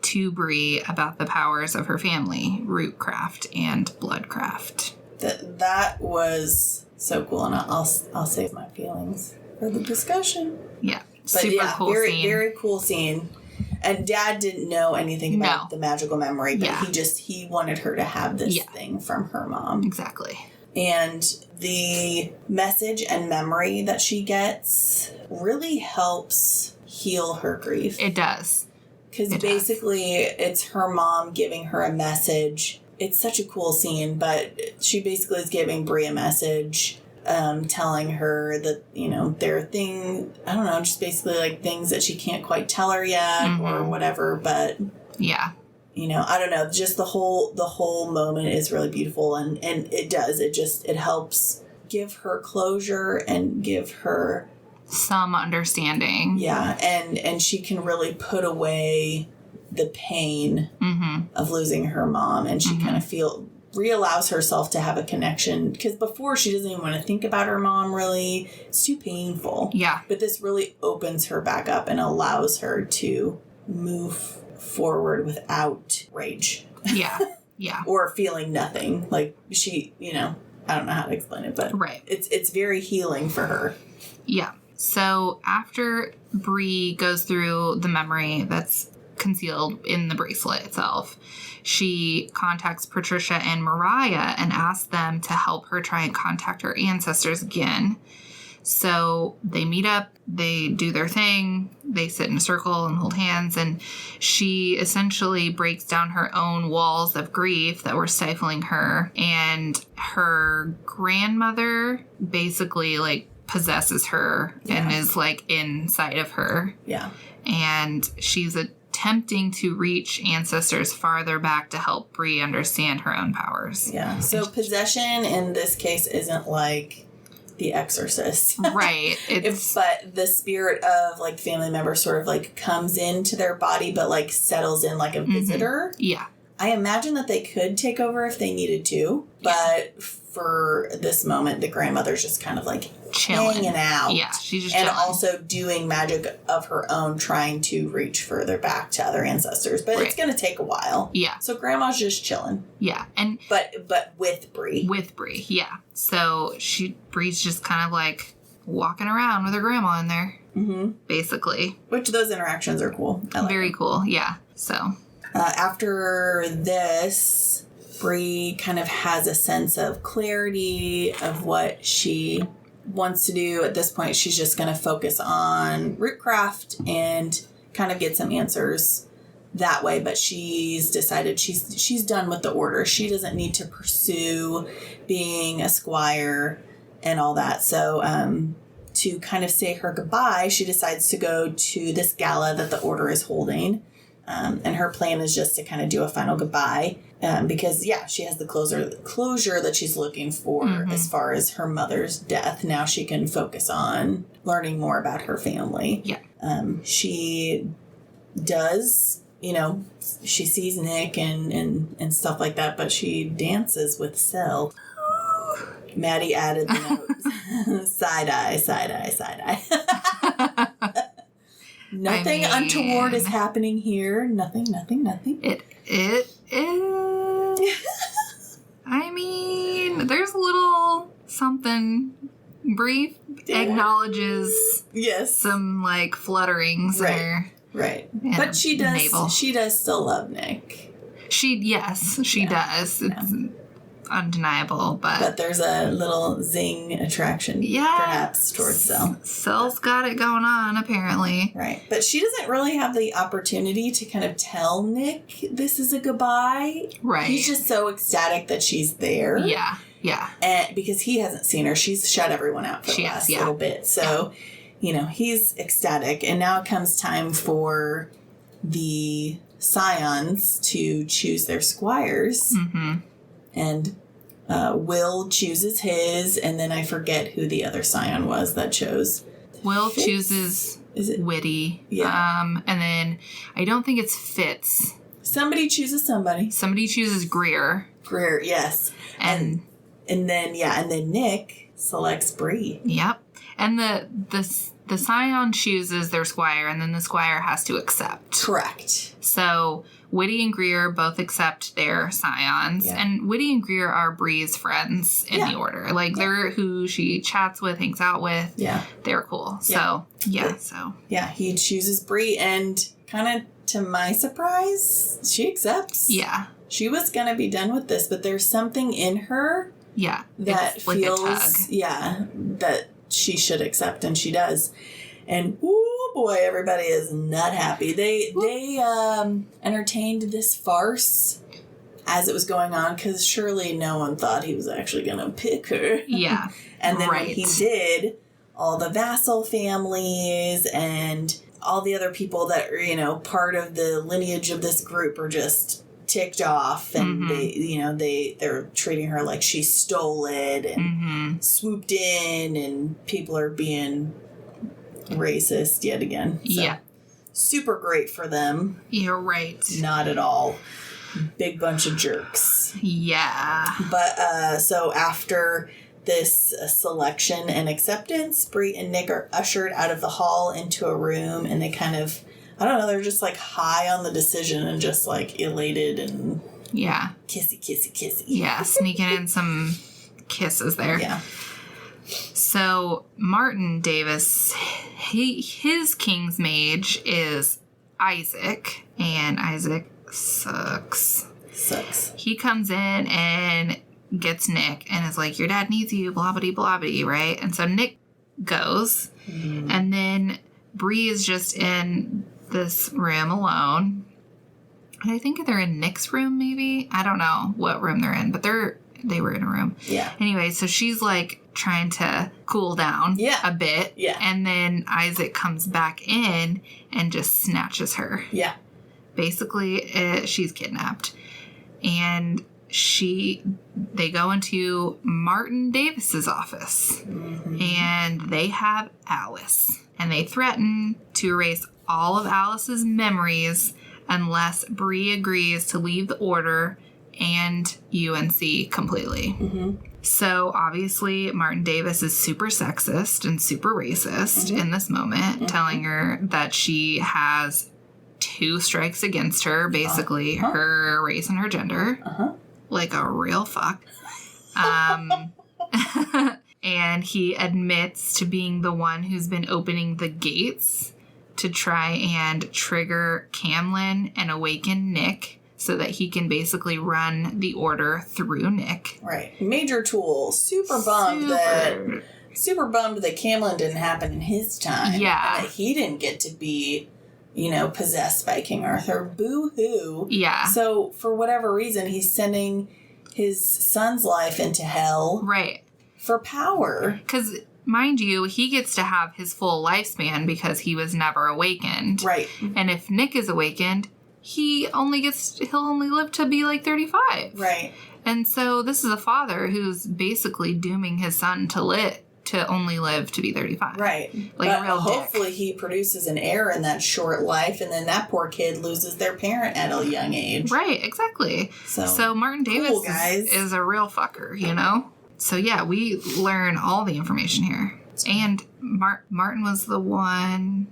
to Bree about the powers of her family, rootcraft and bloodcraft. That was so cool, and I'll save my feelings for the discussion. Yeah, but super cool very, scene. Very cool scene. And Dad didn't know anything about the magical memory, but he wanted her to have this thing from her mom. Exactly. And the message and memory that she gets really helps heal her grief. It does. Because basically it's her mom giving her a message. It's such a cool scene, but she basically is giving Bree a message, telling her that, there are things, I don't know, just basically like things that she can't quite tell her yet or whatever, but I don't know, just the whole moment is really beautiful, and it helps give her closure and give her some understanding. Yeah, and she can really put away the pain of losing her mom, and she kind of reallows herself to have a connection, because before she doesn't even want to think about her mom really. It's too painful. Yeah. But this really opens her back up and allows her to move forward without rage. Yeah. Yeah. Or feeling nothing. Like she, I don't know how to explain it, but it's very healing for her. Yeah. So after Bree goes through the memory that's concealed in the bracelet itself, she contacts Patricia and Mariah and asks them to help her try and contact her ancestors again. So they meet up, they do their thing, they sit in a circle and hold hands, and she essentially breaks down her own walls of grief that were stifling her, and her grandmother basically possesses her and is inside of her. Yeah. And she's attempting to reach ancestors farther back to help Bree understand her own powers. Yeah. So possession in this case isn't like The Exorcist. Right. But the spirit of family member sort of comes into their body but settles in like a visitor. Yeah. I imagine that they could take over if they needed to, but for this moment, the grandmother's just kind of chilling, hanging out. Yeah, she's just chilling. Also doing magic of her own, trying to reach further back to other ancestors. But it's going to take a while. Yeah. So grandma's just chilling. Yeah, and but with Bree. With Bree, yeah. So Bree's just kind of walking around with her grandma in there, basically. Which those interactions are cool. Very cool. Yeah. So. After this, Bree kind of has a sense of clarity of what she wants to do. At this point, she's just going to focus on rootcraft and kind of get some answers that way, but she's decided she's done with the order. She doesn't need to pursue being a squire and all that. So to kind of say her goodbye, she decides to go to this gala that the order is holding. And her plan is just to kind of do a final goodbye because, she has the closure that she's looking for as far as her mother's death. Now she can focus on learning more about her family. Yeah. She does, she sees Nick and stuff like that, but she dances with Sel. Maddie added the note. Side eye, side eye, side eye. Nothing untoward is happening here. Nothing. It is. I mean, there's a little something brief acknowledges some like flutterings there. Right. But she does still love Nick. She does. It's undeniable, but there's a little zing attraction perhaps towards Sel. Sel's got it going on apparently. Right. But she doesn't really have the opportunity to kind of tell Nick this is a goodbye. Right. He's just so ecstatic that she's there. Yeah. And because he hasn't seen her, she's shut everyone out for the last little bit. So, he's ecstatic. And now it comes time for the scions to choose their squires. Mm-hmm. And Will chooses his, and then I forget who the other scion was that chose. Will Fitz? chooses Whitty. Yeah. And then I don't think it's Fitz. Somebody chooses somebody. Somebody chooses Greer. Greer, yes. And then Nick selects Bree. Yep. And the scion chooses their squire, and then the squire has to accept. Correct. So Whitty and Greer both accept their scions, and Whitty and Greer are Bree's friends in the order. Like, they're who she chats with, hangs out with. Yeah. They're cool. So, Yeah, he chooses Bree, and kind of to my surprise, she accepts. Yeah. She was going to be done with this, but there's something in her that feels, that she should accept, and she does. And oh boy, everybody is not happy. They entertained this farce as it was going on, because surely no one thought he was actually going to pick her. Yeah. And then when he did, all the vassal families and all the other people that are, part of the lineage of this group are just ticked off, and they're treating her like she stole it and swooped in, and people are being racist yet again. So, super great for them. You're right. Not at all. Big bunch of jerks. Yeah. But so after this selection and acceptance, Bree and Nick are ushered out of the hall into a room, and they kind of, I don't know, they're just like high on the decision and just like elated and kissy. Yeah, sneaking in some kisses there. Yeah. So Martin Davis, his king's mage is Isaac, and Isaac sucks. He comes in and gets Nick and is like, your dad needs you, blah-blah, blah-blah, right? And so Nick goes, and then Bree is just in this room alone. And I think they're in Nick's room, maybe. I don't know what room they're in, but they were in a room. Yeah. Anyway, so she's like trying to cool down a bit. Yeah. And then Isaac comes back in and just snatches her. Yeah. Basically, she's kidnapped. And they go into Martin Davis's office. And they have Alice. And they threaten to erase all of Alice's memories unless Bree agrees to leave the order and UNC completely. So obviously Martin Davis is super sexist and super racist in this moment, telling her that she has 2 strikes against her, basically her race and her gender, like a real fuck. And he admits to being the one who's been opening the gates to try and trigger Camlin and awaken Nick so that he can basically run the order through Nick. Right. Major tool. Super bummed that Camlin didn't happen in his time. Yeah. And that he didn't get to be, possessed by King Arthur. Boo-hoo. Yeah. So, for whatever reason, he's sending his son's life into hell. Right. For power. Because, mind you, he gets to have his full lifespan because he was never awakened. Right. And if Nick is awakened, he'll only live to be like 35. Right. And so this is a father who's basically dooming his son to only live to be 35. Right. Like but a real hopefully dick. he produces an heir in that short life, and then that poor kid loses their parent at a young age. Right, exactly. So Martin Davis cool, guys. is a real fucker, So yeah, we learn all the information here. And Martin was the one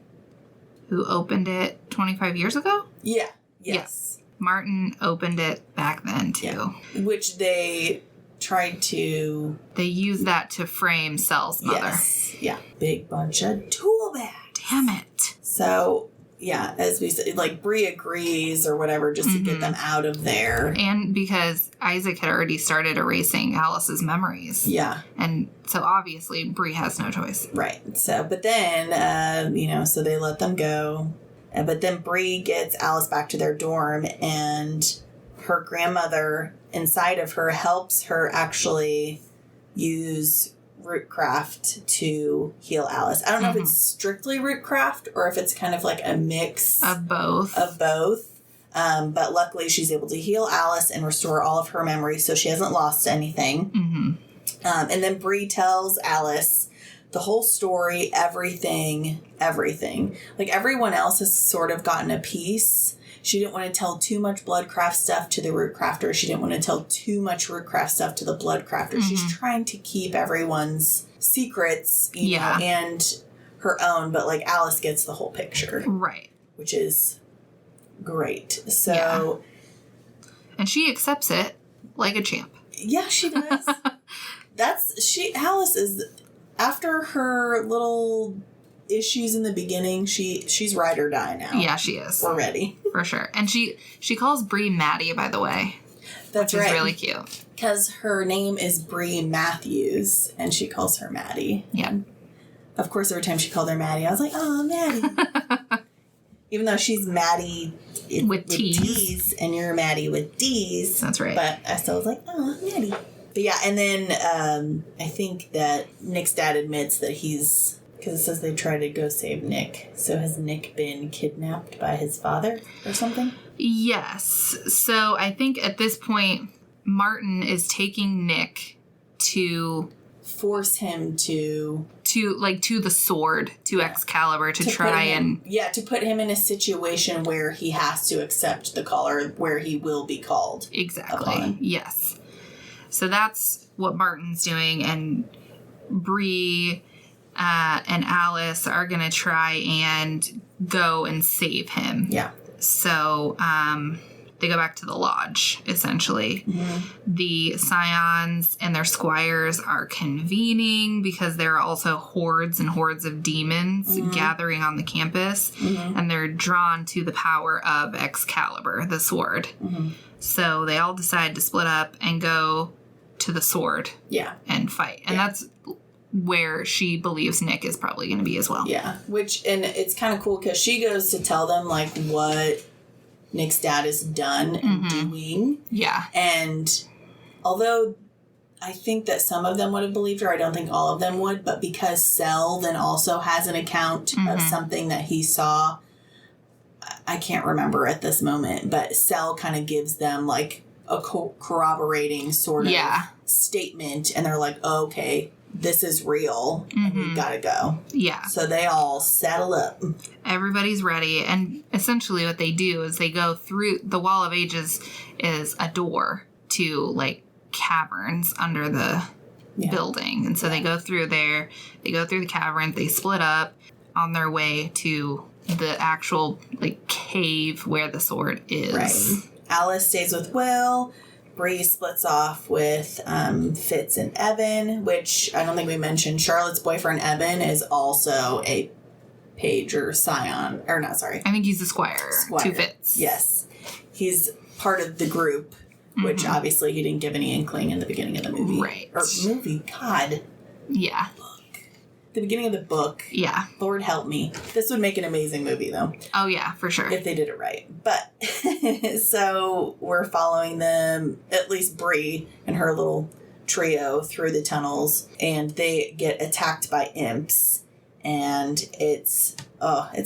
who opened it 25 years ago? Yeah. Yes. Martin opened it back then, too. Yeah. Which they tried to... They used that to frame Cell's mother. Yes. Yeah. Big bunch of tool bags. Damn it. So, yeah, as we said, like, Bree agrees or whatever just to get them out of there. And because Isaac had already started erasing Alice's memories. Yeah. And so obviously Bree has no choice. Right. So, but then, so they let them go. But then Bree gets Alice back to their dorm, and her grandmother inside of her helps her actually use rootcraft to heal Alice. I don't know if it's strictly rootcraft or if it's kind of like a mix of both. But luckily she's able to heal Alice and restore all of her memories, so she hasn't lost anything. And then Bree tells Alice the whole story, everything. Like, everyone else has sort of gotten a piece. She didn't want to tell too much Bloodcraft stuff to the Rootcrafter. She didn't want to tell too much Rootcraft stuff to the Bloodcrafter. She's trying to keep everyone's secrets, you know, and her own. But, like, Alice gets the whole picture. Right. Which is great. So... Yeah. And she accepts it like a champ. Yeah, she does. Alice is... After her little issues in the beginning, she's ride or die now. Yeah, she is. We're ready. For sure. And she calls Bree Maddie, by the way. That's which right. is really cute. Because her name is Bree Matthews, and she calls her Maddie. Yeah. And of course, every time she called her Maddie, I was like, oh, Maddie. Even though she's Maddie with T's, and you're Maddie with D's. That's right. But I still was like, oh, Maddie. But yeah, and then I think that Nick's dad admits that because it says they try to go save Nick. So has Nick been kidnapped by his father or something? Yes. So I think at this point, Martin is taking Nick to... Force him to the sword, to Excalibur, to try and... Yeah, to put him in a situation where he has to accept the call, or where he will be called. Exactly. Upon. Yes. So that's what Martin's doing, and Bree and Alice are going to try and go and save him. Yeah. So they go back to the lodge, essentially. Mm-hmm. The Scions and their squires are convening because there are also hordes and hordes of demons gathering on the campus, and they're drawn to the power of Excalibur, the sword. So they all decide to split up and go to the sword and fight. And that's where she believes Nick is probably going to be as well. Yeah, and it's kind of cool because she goes to tell them, like, what Nick's dad has done and doing. Yeah. And although I think that some of them would have believed her, I don't think all of them would, but because Cell then also has an account of something that he saw, I can't remember at this moment, but Cell kind of gives them, like, a corroborating sort of statement, and they're like, oh, okay, this is real, and we gotta go. Yeah. So they all saddle up. Everybody's ready, and essentially what they do is they go through the Wall of Ages is a door to, like, caverns under the building, and so they go through there, they go through the caverns, they split up on their way to the actual, like, cave where the sword is. Right. Alice stays with Will. Bree splits off with Fitz and Evan, which I don't think we mentioned. Charlotte's boyfriend, Evan, is also a page or scion. Or not, sorry. I think he's a squire. To Fitz. Yes. He's part of the group, which obviously he didn't give any inkling in the beginning of the movie. Right. Or movie. God. Yeah. the beginning of the book. Yeah. Lord help me. This would make an amazing movie, though. Oh, yeah, for sure. If they did it right. But, so we're following them, at least Bree and her little trio through the tunnels, and they get attacked by imps. And it's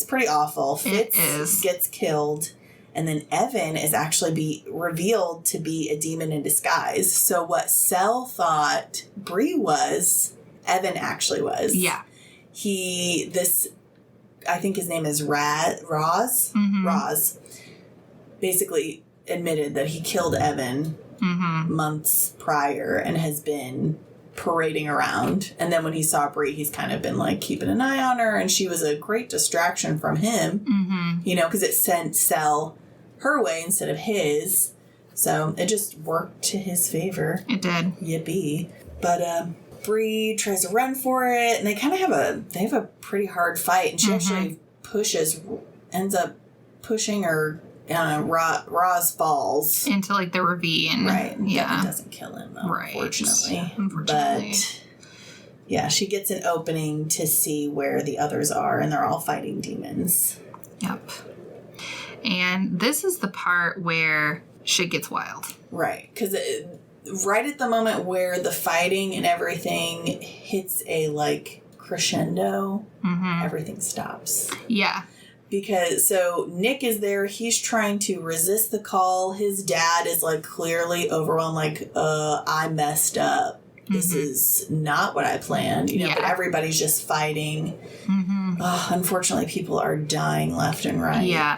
pretty awful. Fitz gets killed. And then Evan is actually revealed to be a demon in disguise. So what Sel thought Bree was, Evan actually was. Yeah. I think his name is Roz. Mm-hmm. Roz basically admitted that he killed Evan months prior and has been parading around. And then when he saw Bree, he's kind of been like keeping an eye on her. And she was a great distraction from him, because it sent Sel her way instead of his. So it just worked to his favor. It did. Yippee. But Bree tries to run for it, and they kind of have a pretty hard fight, and she actually ends up pushing her. Roz falls into like the ravine. Right. Yeah. It doesn't kill him though, right. unfortunately. But yeah, she gets an opening to see where the others are, and they're all fighting demons. Yep. And this is the part where shit gets wild. Right. Because right at the moment where the fighting and everything hits a, like, crescendo, everything stops. Yeah. Because, so, Nick is there, he's trying to resist the call. His dad is, like, clearly overwhelmed, like, I messed up. This is not what I planned, but everybody's just fighting. Unfortunately, people are dying left and right. Yeah.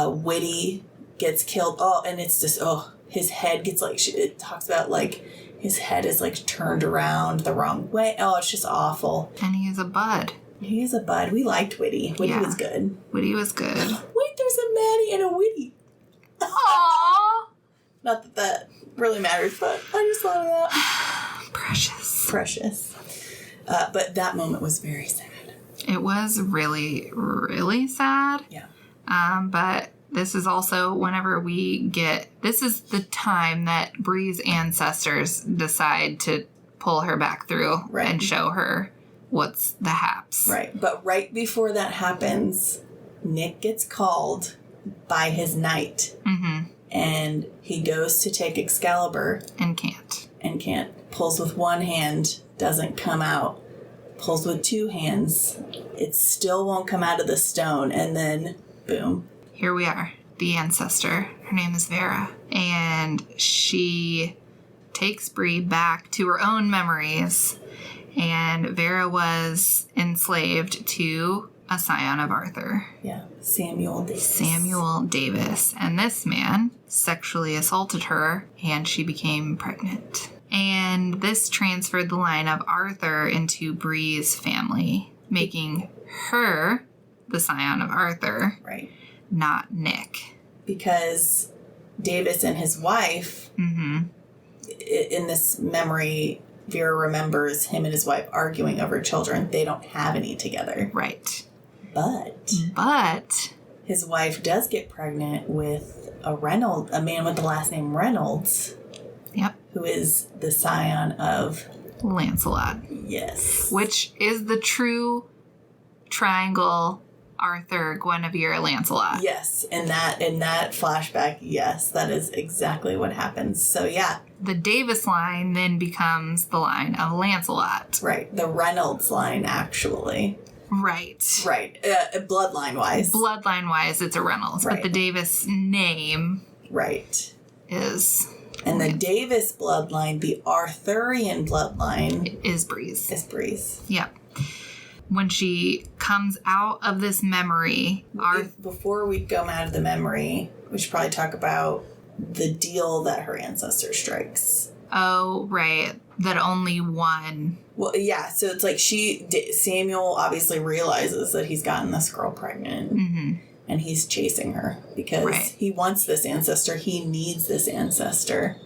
Whitty gets killed. Oh, and it's just, his head gets, like, it talks about, like, his head is, like, turned around the wrong way. Oh, it's just awful. And he is a bud. He is a bud. We liked Whitty. Whitty was good. Whitty was good. Wait, there's a Maddie and a Whitty. Aww. Not that really matters, but I just thought of that. Precious. But that moment was very sad. It was really, really sad. Yeah. But this is also whenever this is the time that Bree's ancestors decide to pull her back through and show her what's the haps. Right. But right before that happens, Nick gets called by his knight. And he goes to take Excalibur. And can't. Pulls with one hand, doesn't come out. Pulls with two hands. It still won't come out of the stone. And then, boom. Here we are. The ancestor. Her name is Vera. And she takes Bree back to her own memories. And Vera was enslaved to a scion of Arthur. Yeah. Samuel Davis. And this man sexually assaulted her, and she became pregnant. And this transferred the line of Arthur into Bree's family, making her the scion of Arthur. Right. Not Nick. Because Davis and his wife, in this memory, Vera remembers him and his wife arguing over children. They don't have any together. Right. But his wife does get pregnant with a man with the last name Reynolds. Yep. Who is the scion of Lancelot. Yes. Which is the true triangle Arthur, Guinevere, Lancelot. Yes. In that flashback, yes, that is exactly what happens. So yeah. The Davis line then becomes the line of Lancelot. Right. The Reynolds line, actually. Right. Bloodline-wise, it's a Reynolds. Right. But the Davis name is... And the Davis bloodline, the Arthurian bloodline... is Bree's. Yep. When she comes out of this memory... Before we go out of the memory, we should probably talk about the deal that her ancestor strikes. Oh, right. That only one... Well, yeah, so it's like Samuel obviously realizes that he's gotten this girl pregnant. And he's chasing her because he wants this ancestor. He needs this ancestor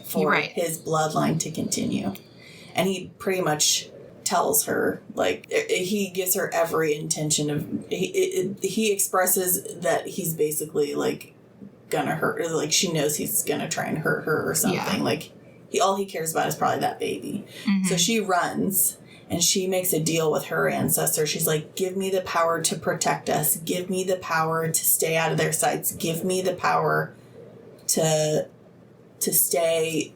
for his bloodline to continue. And he pretty much tells her, like, he gives her every intention of... He expresses that he's basically, like, gonna hurt her. Like, she knows he's gonna try and hurt her or something. Yeah. Like, all he cares about is probably that baby. So she runs, And she makes a deal with her ancestor. She's like, give me the power to protect us. Give me the power to stay out of their sights. Give me the power to stay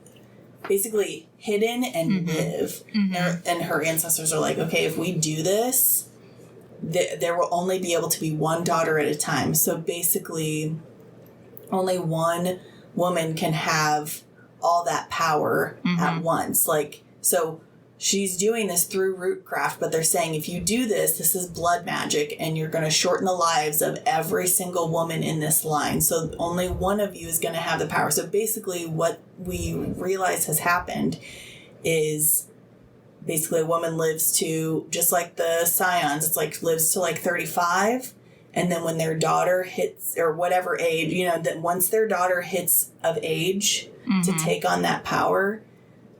basically hidden and live. And her ancestors are like, okay, if we do this, there will only be able to be one daughter at a time. So basically, only one woman can have all that power at once. Like, so she's doing this through rootcraft, but they're saying if you do this, this is blood magic, and you're going to shorten the lives of every single woman in this line. So only one of you is going to have the power. So basically what we realize has happened is basically a woman lives to, just like the scions, it's like lives to like 35. And then when their daughter hits, or whatever age, you know, that once their daughter hits of age to take on that power,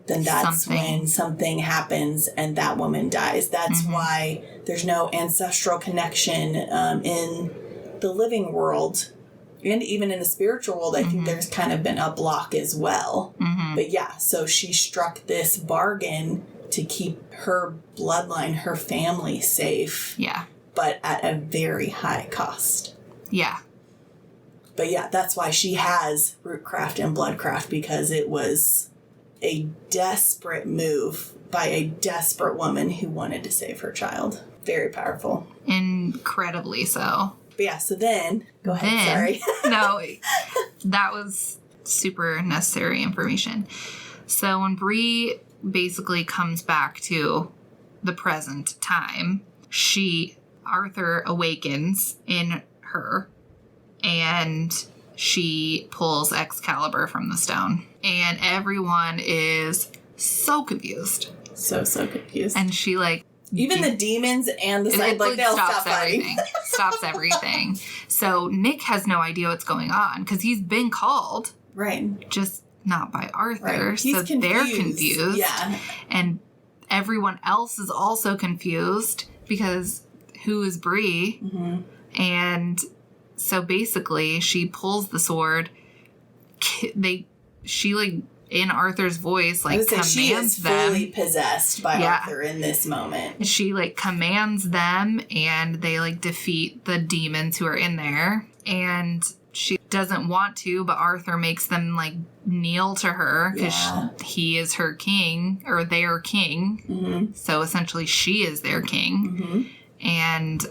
then that's when something happens and that woman dies. That's why there's no ancestral connection in the living world. And even in the spiritual world, I think there's kind of been a block as well. But yeah, so she struck this bargain to keep her bloodline, her family safe. Yeah. But at a very high cost. Yeah. But yeah, that's why she has rootcraft and bloodcraft, because it was a desperate move by a desperate woman who wanted to save her child. Very powerful. Incredibly so. But yeah, so then, go ahead, sorry. No, that was super necessary information. So when Bree basically comes back to the present time, Arthur awakens in her, and she pulls Excalibur from the stone. And everyone is so confused. So confused. And she, like... Even the demons and the side, like, they'll stop fighting. Stops everything. So Nick has no idea what's going on, because he's been called. Right. Just not by Arthur. Right. He's so confused. They're confused. Yeah. And everyone else is also confused, because who is Bree? And... so basically, she pulls the sword. She like in Arthur's voice, like commands she is them. Fully possessed by Arthur in this moment. She like commands them, and they like defeat the demons who are in there. And she doesn't want to, but Arthur makes them like kneel to her because he is her king, or their king. So essentially, she is their king, and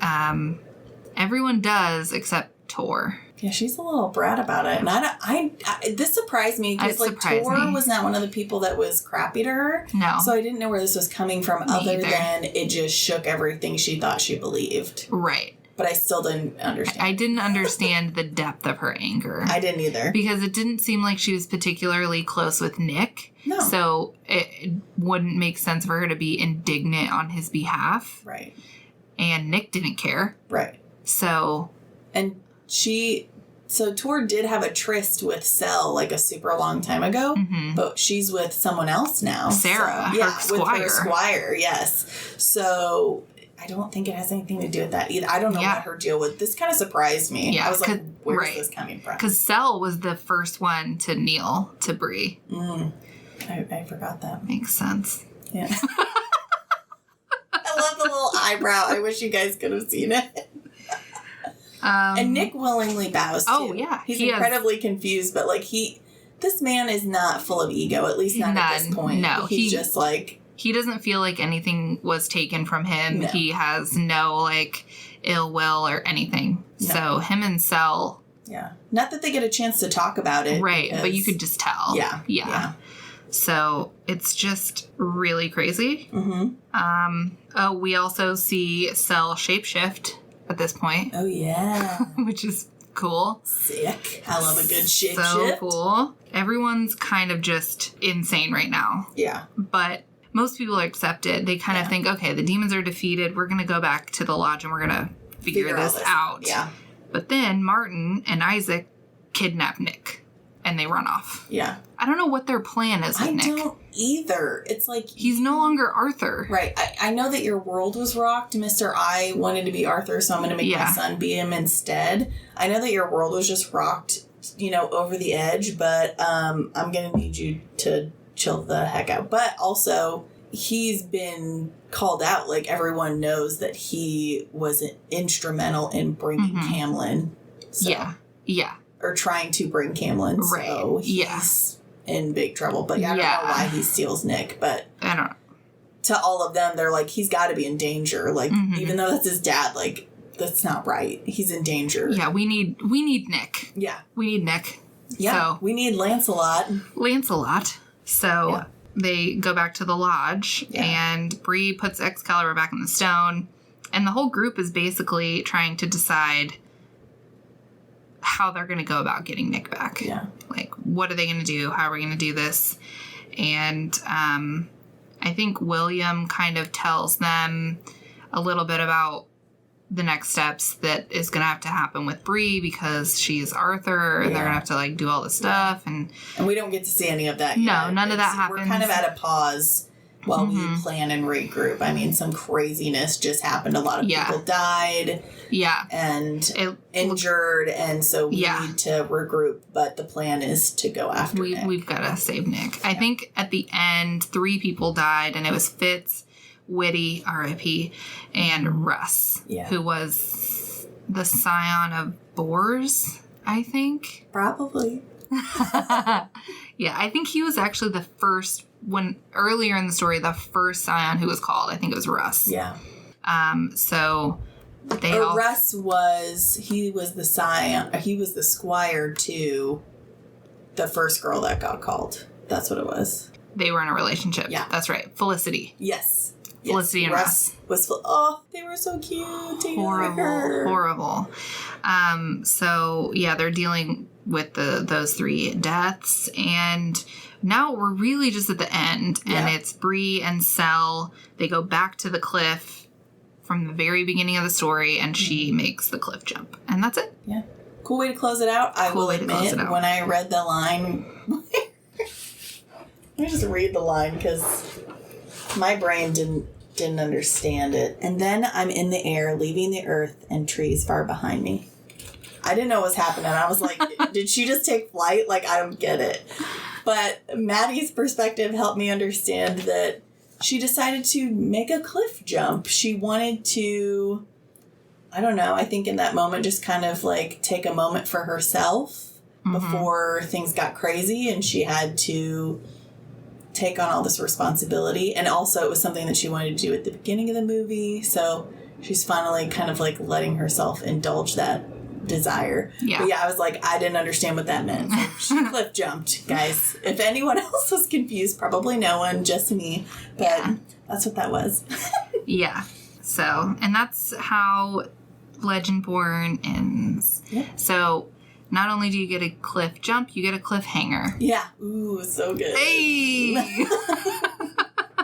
everyone does except Tor. Yeah, she's a little brat about it, and I this surprised me because like Tor was not one of the people that was crappy to her. No, so I didn't know where this was coming from, other than it just shook everything she thought she believed. Right. But I still didn't understand. I didn't understand the depth of her anger. I didn't either, because it didn't seem like she was particularly close with Nick. No, so it wouldn't make sense for her to be indignant on his behalf. Right. And Nick didn't care. Right. So. And so Tor did have a tryst with Sel like a super long time ago, but she's with someone else now. Sarah, so, her squire. With her squire, yes. So I don't think it has anything to do with that either. I don't know what her deal was. This kind of surprised me. Yeah, I was like, where's this coming from? Because Sel was the first one to kneel to Bree. I forgot that. Makes sense. Yeah. I love the little eyebrow. I wish you guys could have seen it. And Nick willingly bows too. Oh, yeah. He's incredibly confused, but like this man is not full of ego, at least not at this point. No. He's just like... He doesn't feel like anything was taken from him. No. He has no like ill will or anything. No. So him and Sel... Yeah. Not that they get a chance to talk about it. Right, but you could just tell. Yeah. So it's just really crazy. We also see Sel shapeshift at this point. Oh, yeah. Which is cool. Sick. I love a good shapeshift. So cool. Everyone's kind of just insane right now. Yeah. But most people accept it. They kind of think, okay, the demons are defeated. We're going to go back to the lodge and we're going to figure this out. Yeah. But then Martin and Isaac kidnap Nick. And they run off. Yeah. I don't know what their plan is with Nick. I don't either. It's like... He's no longer Arthur. Right. I know that your world was rocked. Mr. I wanted to be Arthur, so I'm going to make my son be him instead. I know that your world was just rocked, over the edge, but I'm going to need you to chill the heck out. But also, he's been called out. Like, everyone knows that he was instrumental in bringing Camlin. So, Yeah. Or trying to bring Camlin. Right. So he's in big trouble. But I don't know why he steals Nick. But I don't know. To all of them, they're like, he's got to be in danger. Like, even though that's his dad, like, that's not right. He's in danger. Yeah, we need Nick. Yeah. We need Nick. Yeah. So, we need Lancelot. So they go back to the lodge, and Bree puts Excalibur back in the stone, and the whole group is basically trying to decide how they're going to go about getting Nick back. Yeah. Like, what are they going to do? How are we going to do this? And I think William kind of tells them a little bit about the next steps that is going to happen with Bree, because she's Arthur, and they're going to have to, like, do all this stuff. And we don't get to see any of that yet. No, none of that happens. We're kind of at a pause while we plan and regroup. I mean, some craziness just happened. A lot of people died. Yeah. And injured, and so we need to regroup, but the plan is to go after Nick. We've got to save Nick. I think at the end, 3 people died, and it was Fitz, Whitty, R.I.P., and Russ, who was the scion of Boars, I think. Probably. Yeah, I think he was actually the first, earlier in the story, the first scion who was called. I think it was Russ. Yeah. So Russ was the scion, he was the squire to the first girl that got called. That's what it was. They were in a relationship. Yeah. That's right. Felicity. Yes. Felicity and Russ. They were so cute. Horrible. So, yeah, they're dealing with those 3 deaths. And now we're really just at the end. And it's Bree and Sel. They go back to the cliff from the very beginning of the story, and she makes the cliff jump. And that's it. Yeah. Cool way to close it out. I will admit, when I read the line... Let me just read the line, because my brain didn't understand it. And then I'm in the air, leaving the earth and trees far behind me. I didn't know what was happening. I was like, did she just take flight? Like, I don't get it. But Maddie's perspective helped me understand that she decided to make a cliff jump. She wanted to, I don't know, I think in that moment just kind of like take a moment for herself before things got crazy, and she had to take on all this responsibility. And also it was something that she wanted to do at the beginning of the movie, so she's finally kind of like letting herself indulge that desire. But I was like, I didn't understand what that meant. So she cliff jumped, guys. If anyone else was confused, probably no one, just me. But that's what that was. So, and that's how Legendborn ends. So not only do you get a cliff jump, you get a cliffhanger. Ooh, so good. Hey!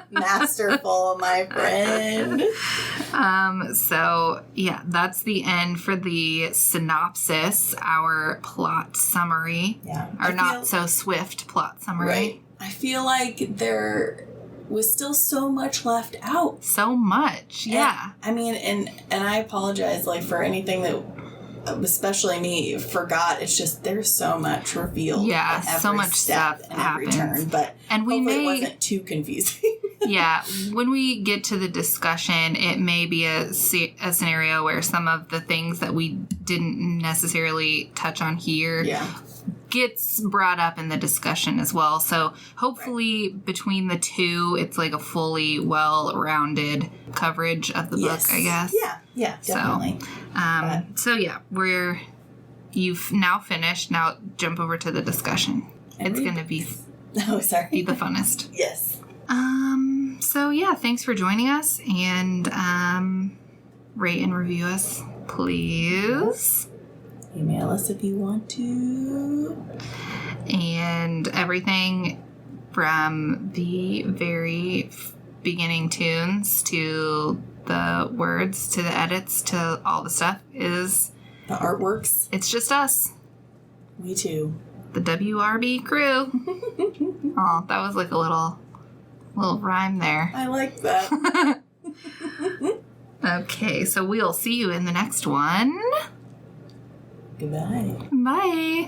Masterful, my friend. So, that's the end for the synopsis, our plot summary. Our not so swift plot summary. Right. I feel like there was still so much left out. So much, I mean, and I apologize, like, for anything that... especially me, forgot. It's just there's so much revealed. At every so much step stuff and happens. Every turn, but and it wasn't too confusing. When we get to the discussion, it may be a scenario where some of the things that we didn't necessarily touch on here gets brought up in the discussion as well. So hopefully between the two, it's like a fully well-rounded coverage of the book, I guess. Yeah, definitely. You've now finished. Now jump over to the discussion. It's going to be the funnest. Yes. Thanks for joining us, and rate and review us, please. Email us if you want to. And everything from the very beginning tunes to the words to the edits to all the stuff is... the artworks. It's just us. Me too. The WRB crew. Oh, that was like a little rhyme there. I like that. Okay, so we'll see you in the next one. Goodbye. Bye.